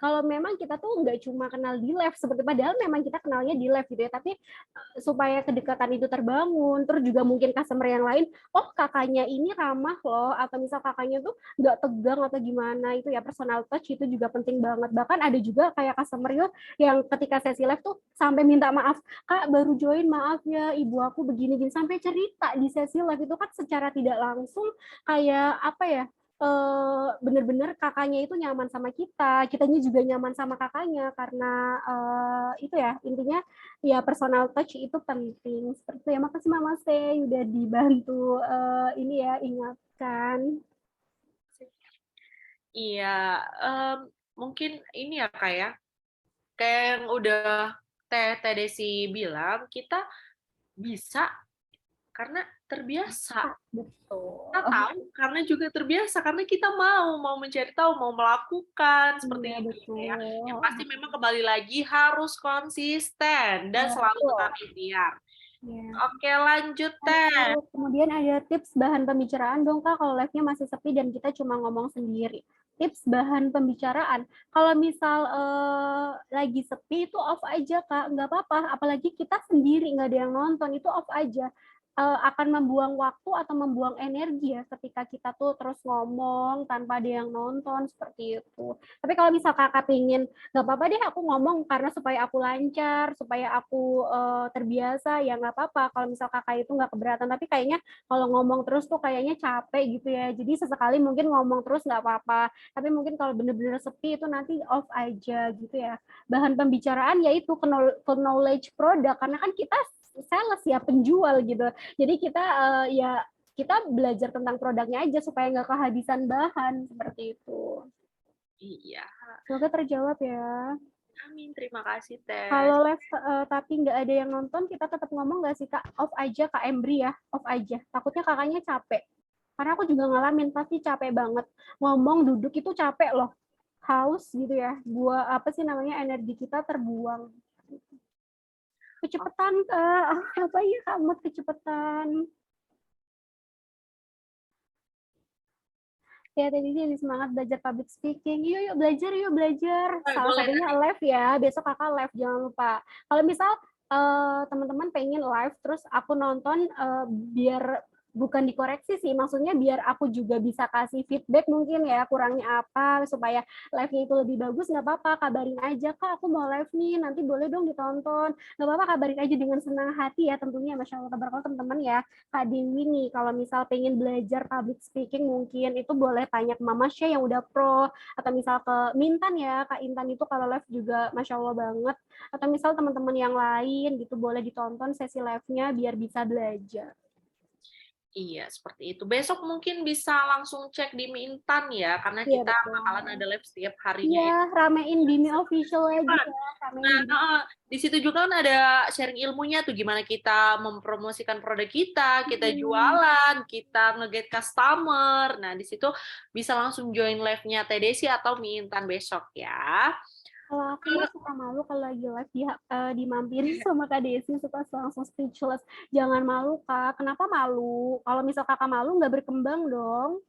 kalau memang kita tuh nggak cuma kenal di live seperti padahal memang kita kenalnya di live gitu ya, tapi supaya kedekatan itu terbangun, terus juga mungkin customer yang lain, oh kakaknya ini ramah loh, atau misal kakaknya tuh nggak tegang atau gimana, itu ya personal touch itu juga penting banget. Bahkan ada juga kayak customer yo yang ketika sesi live tuh sampai minta maaf, Kak baru join maaf ya ibu aku begini-gini, sampai cerita di sesi live itu kan secara tidak langsung kayak apa ya, bener-bener kakaknya itu nyaman sama kita, kitanya juga nyaman sama kakaknya karena itu ya intinya ya personal touch itu penting. Seperti itu ya. Makasih Mama Sey udah dibantu ini ya ingatkan. Iya, mungkin ini ya Kak ya, kayak yang udah Teh Desi bilang, kita bisa karena terbiasa. Betul. Kita tahu karena juga terbiasa, karena kita mau mencari tahu, mau melakukan seperti Iya itu betul. ya. Yang pasti memang kembali lagi harus konsisten dan selalu Betul. tetap ikhtiar. Ya. Oke, lanjut Teh. Kemudian ada tips bahan pembicaraan dong Kak kalau live-nya masih sepi dan kita cuma ngomong sendiri. Tips bahan pembicaraan. Kalau misal lagi sepi itu off aja Kak, nggak apa-apa. Apalagi kita sendiri nggak ada yang nonton itu off aja. Akan membuang waktu atau membuang energi ya ketika kita tuh terus ngomong tanpa ada yang nonton seperti itu. Tapi kalau misal kakak pingin nggak apa-apa deh aku ngomong karena supaya aku lancar, supaya aku terbiasa, ya nggak apa-apa kalau misal kakak itu nggak keberatan, tapi kayaknya kalau ngomong terus tuh kayaknya capek gitu ya, jadi sesekali mungkin ngomong terus nggak apa-apa, tapi mungkin kalau bener-bener sepi itu nanti off aja gitu ya. Bahan pembicaraan yaitu knowledge produk, karena kan kita sales ya, penjual gitu, jadi kita ya kita belajar tentang produknya aja supaya nggak kehabisan bahan seperti itu. Iya. Semoga terjawab ya. Amin, terima kasih Teh. Kalau live tapi nggak ada yang nonton, kita tetap ngomong nggak sih Kak? Off aja Kak Embri ya, off aja. Takutnya kakaknya capek. Karena aku juga ngalamin, pasti capek banget. Ngomong, duduk itu capek loh. Haus gitu ya. Apa sih namanya, energi kita terbuang. Kecepatan Kak, apa ya Kak, mood kecepatan. Ya tadi dia semangat belajar public speaking. Yuk belajar, yuk belajar. Salah Boleh satunya nanti. live ya. Besok kakak live, jangan lupa. Kalau misal teman-teman pengen live, terus aku nonton biar bukan dikoreksi sih, maksudnya biar aku juga bisa kasih feedback mungkin ya kurangnya apa supaya live-nya itu lebih bagus, nggak apa-apa, kabarin aja Kak aku mau live nih, nanti boleh dong ditonton, nggak apa-apa, kabarin aja dengan senang hati ya tentunya. Masya Allah tabarakallah teman-teman ya. Kak Dewi nih kalau misal pengen belajar public speaking mungkin itu boleh tanya ke Mama Shay yang udah pro, atau misal ke Mintan ya, Kak Intan itu kalau live juga Masya Allah banget, atau misal teman-teman yang lain gitu boleh ditonton sesi live-nya biar bisa belajar. Iya, seperti itu. Besok mungkin bisa langsung cek di Mintan ya, karena Iya kita betul. bakalan ada live setiap harinya. Iya, ramein Bimi official lagi ya, ramein Bimi. Di situ juga kan ada sharing ilmunya tuh, gimana kita mempromosikan produk kita jualan, kita nge-get customer. Nah, di situ bisa langsung join live-nya Teh Desi atau Mintan besok ya. Kalau aku mah suka malu kalau lagi live dimampirin sama Kak Desi, suka langsung speechless. Jangan malu Kak, kenapa malu? Kalau misal kakak malu nggak berkembang dong.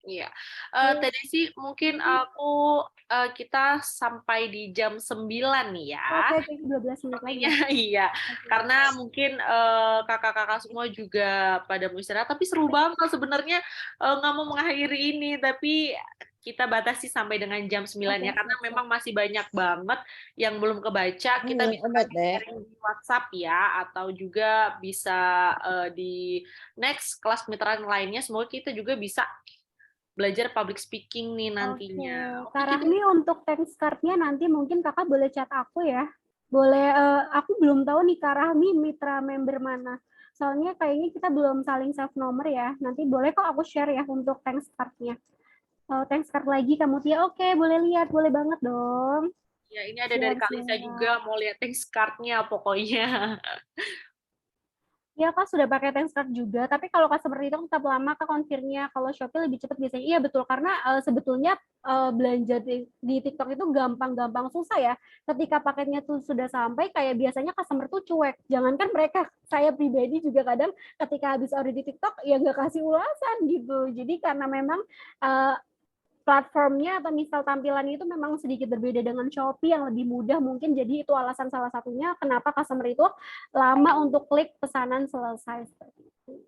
Iya. Teh Desi, mungkin kita sampai di jam 9 nih ya. Oke, 12 menit lagi. Sepertinya iya. Karena mungkin kakak-kakak semua juga pada mau istirahat, tapi seru banget sebenarnya nggak mau mengakhiri ini, tapi kita batasi sampai dengan jam 9 ya, karena memang masih banyak banget yang belum kebaca. Kita bisa sharing di WhatsApp ya, atau juga bisa di next kelas kemitraan lainnya. Semoga kita juga bisa belajar public speaking nih nantinya. Oke, Kak Rahmi untuk thanks card-nya nanti mungkin kakak boleh chat aku ya. Boleh, aku belum tahu nih Kak Rahmi mitra member mana. Soalnya kayaknya kita belum saling save nomor ya. Nanti boleh kok aku share ya untuk thanks card-nya. Thanks card lagi kamu Tia, oke boleh lihat, boleh banget dong. Ya, ini ada dari Kak Lisa juga, Siap-siap. mau lihat thanks card-nya pokoknya. Iya Kak, sudah pakai Thankscard juga, tapi kalau customer itu tetap lama Kak konfirmnya, kalau Shopee lebih cepat biasanya. Iya betul, karena sebetulnya belanja di TikTok itu gampang-gampang susah ya. Ketika paketnya tuh sudah sampai, kayak biasanya customer tuh cuek. Jangankan mereka, saya pribadi juga kadang ketika habis order di TikTok, ya nggak kasih ulasan gitu. Jadi karena memang eh, platformnya atau misal tampilan itu memang sedikit berbeda dengan Shopee yang lebih mudah mungkin, jadi itu alasan salah satunya kenapa customer itu lama untuk klik pesanan selesai seperti itu.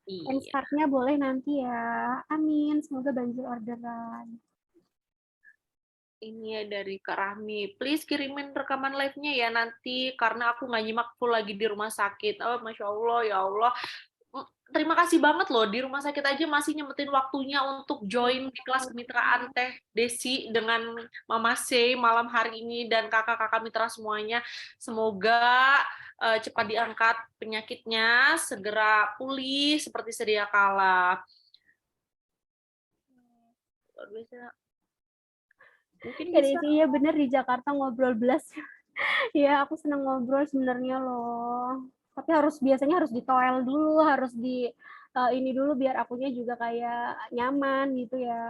Iya. Thanks boleh nanti ya. Amin, semoga banjir orderan. Ini ya dari Kak Rahmi. Please kirimin rekaman live-nya ya nanti, karena aku nggak nyimak full lagi di rumah sakit. Oh, Masya Allah, ya Allah. Terima kasih banget loh, di rumah sakit aja masih nyempetin waktunya untuk join di kelas kemitraan Teh Desi dengan Mama C malam hari ini dan kakak-kakak mitra semuanya. Semoga cepat diangkat penyakitnya, segera pulih seperti sedia kala. Mungkin Jadi bisa. iya bener di Jakarta ngobrol belas. Iya, aku seneng ngobrol sebenarnya loh. Tapi biasanya harus ditoel dulu, harus di ini dulu biar akunya juga kayak nyaman gitu ya.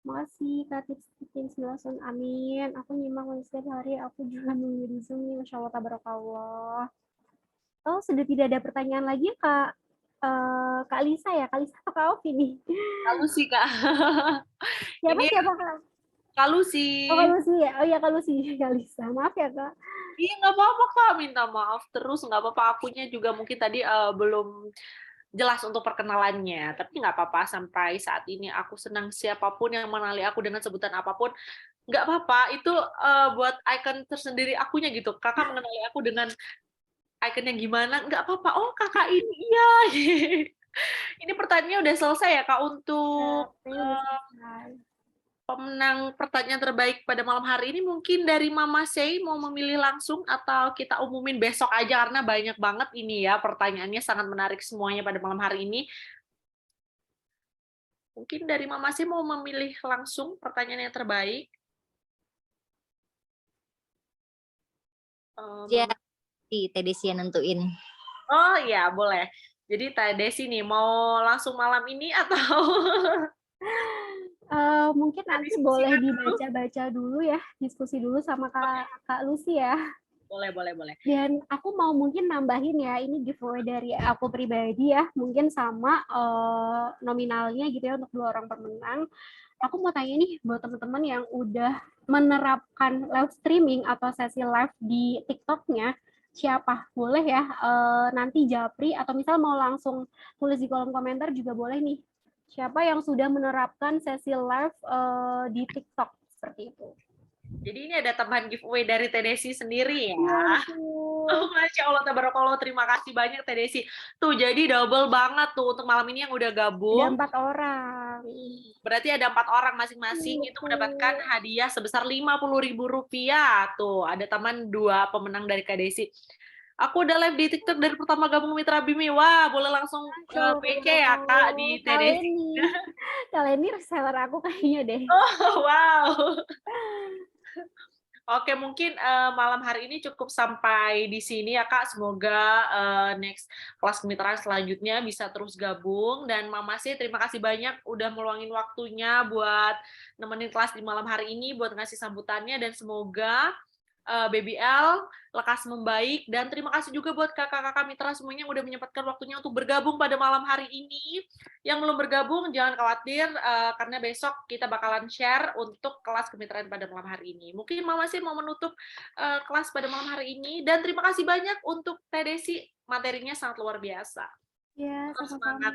Makasih Kak tips langsung. Amin. Aku nyimak setiap hari, aku juga nunggu di Zoom nih. Masya Allah, tabarakallah. Oh, sudah tidak ada pertanyaan lagi ya, Kak. Kak Lisa ya? Kak Lisa atau Kak Ovi nih? Kalau sih Kak. Ini Siapa, Kak? kalau Oh, Kak sih. Lucy ya? Oh iya, Kak Lucy. Kak Lisa. Maaf ya, Kak. Iya, nggak apa-apa Kak, minta maaf terus, nggak apa-apa. Akunya juga mungkin tadi belum jelas untuk perkenalannya, tapi nggak apa-apa. Sampai saat ini aku senang siapapun yang mengenali aku dengan sebutan apapun, nggak apa-apa. Itu buat icon tersendiri akunya gitu. Kakak mengenali aku dengan icon yang gimana, nggak apa-apa. Oh, kakak ini, iya. Ini pertanyaannya udah selesai ya Kak Ya, untuk kayaknya udah selesai. pemenang pertanyaan terbaik pada malam hari ini. Mungkin dari Mama Sei mau memilih langsung atau kita umumin besok aja karena banyak banget ini ya, pertanyaannya sangat menarik semuanya pada malam hari ini. Mungkin dari Mama Sei mau memilih langsung pertanyaan yang terbaik. Ya, Mama... si TDC yang nentuin. Oh ya, boleh. Jadi Teh Desi nih mau langsung malam ini atau Mungkin nanti boleh diskusikan dulu? dibaca-baca dulu ya, diskusi dulu sama Kak Lucy ya. Boleh, boleh, boleh. Dan aku mau mungkin nambahin ya, ini giveaway dari aku pribadi ya, mungkin sama nominalnya gitu ya untuk 2 orang pemenang. Aku mau tanya nih buat teman-teman yang udah menerapkan live streaming atau sesi live di TikTok-nya, siapa? Boleh ya, nanti Japri atau misal mau langsung tulis di kolom komentar juga boleh nih. Siapa yang sudah menerapkan sesi live di TikTok seperti itu. Jadi ini ada tambahan giveaway dari TDC sendiri ya. Ya Oh, ampun. Masya Allah, tabarakallah, terima kasih banyak Teh Desi. Tuh, jadi double banget tuh untuk malam ini yang udah Ada gabung. 4 orang. Berarti ada 4 orang masing-masing itu mendapatkan Betul. hadiah sebesar Rp50.000. Tuh, ada taman 2 pemenang dari Kak Desi. Aku udah live di TikTok dari pertama gabung Mitra Bimi. Wah, boleh langsung Masya Allah, PC ya Kak di Teh Desi. Kaleni reseller aku kayaknya deh. Oh, wow. Oke, mungkin malam hari ini cukup sampai di sini ya Kak. Semoga next kelas kemitraan selanjutnya bisa terus gabung. Dan Mama sih terima kasih banyak udah meluangin waktunya buat nemenin kelas di malam hari ini, buat ngasih sambutannya. Dan semoga Baby L lekas membaik. Dan terima kasih juga buat kakak-kakak mitra semuanya yang udah menyempatkan waktunya untuk bergabung pada malam hari ini. Yang belum bergabung jangan khawatir karena besok kita bakalan share untuk kelas kemitraan pada malam hari ini. Mungkin Mama sih mau menutup kelas pada malam hari ini dan terima kasih banyak untuk Teh Desi, materinya sangat luar biasa. Ya, Tetap sama-sama. semangat.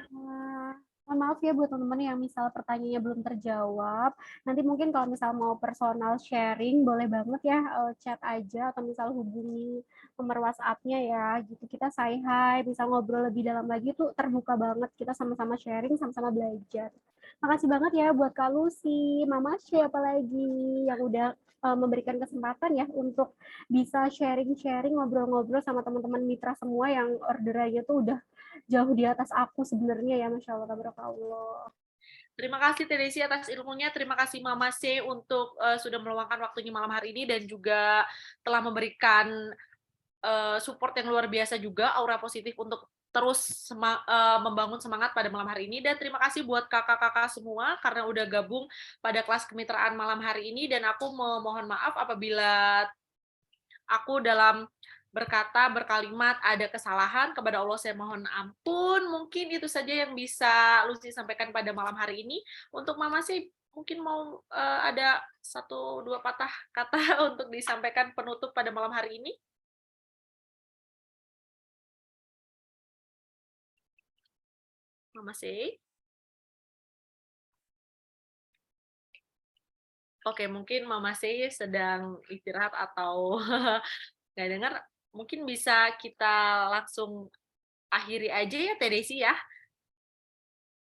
Mohon maaf ya buat teman-teman yang misal pertanyaannya belum terjawab. Nanti mungkin kalau misal mau personal sharing, boleh banget ya chat aja atau misal hubungi nomor WhatsApp-nya ya. Gitu kita say hi, bisa ngobrol lebih dalam lagi tuh terbuka banget. Kita sama-sama sharing, sama-sama belajar. Makasih banget ya buat Kak Lucy, Mama Shay apalagi yang udah memberikan kesempatan ya untuk bisa sharing-sharing, ngobrol-ngobrol sama teman-teman mitra semua yang orderannya tuh udah jauh di atas aku sebenarnya ya, Masya Allah, tabarakallah. Terima kasih Teh Desi atas ilmunya, terima kasih Mama C untuk sudah meluangkan waktunya malam hari ini dan juga telah memberikan support yang luar biasa juga, aura positif untuk terus membangun semangat pada malam hari ini. Dan terima kasih buat kakak-kakak semua karena udah gabung pada kelas kemitraan malam hari ini, dan aku memohon maaf apabila aku dalam berkata, berkalimat ada kesalahan. Kepada Allah saya mohon ampun. Mungkin itu saja yang bisa Lucy sampaikan pada malam hari ini. Untuk Mama sih mungkin mau ada 1-2 patah kata untuk disampaikan penutup pada malam hari ini. Mama sih. Oke, mungkin Mama C sedang istirahat atau nggak dengar. Mungkin bisa kita langsung akhiri aja ya Teh Desi ya.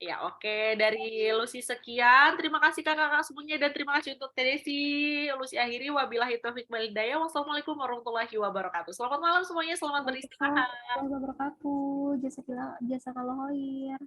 Ya, oke. Dari Lucy sekian. Terima kasih kakak-kakak semuanya dan terima kasih untuk Teh Desi. Lucy akhiri, wabillahi taufiq wal hidayah. Wassalamualaikum warahmatullahi wabarakatuh. Selamat malam semuanya, selamat beristirahat. Waalaikumsalam warahmatullahi wabarakatuh. Jazakallah khair.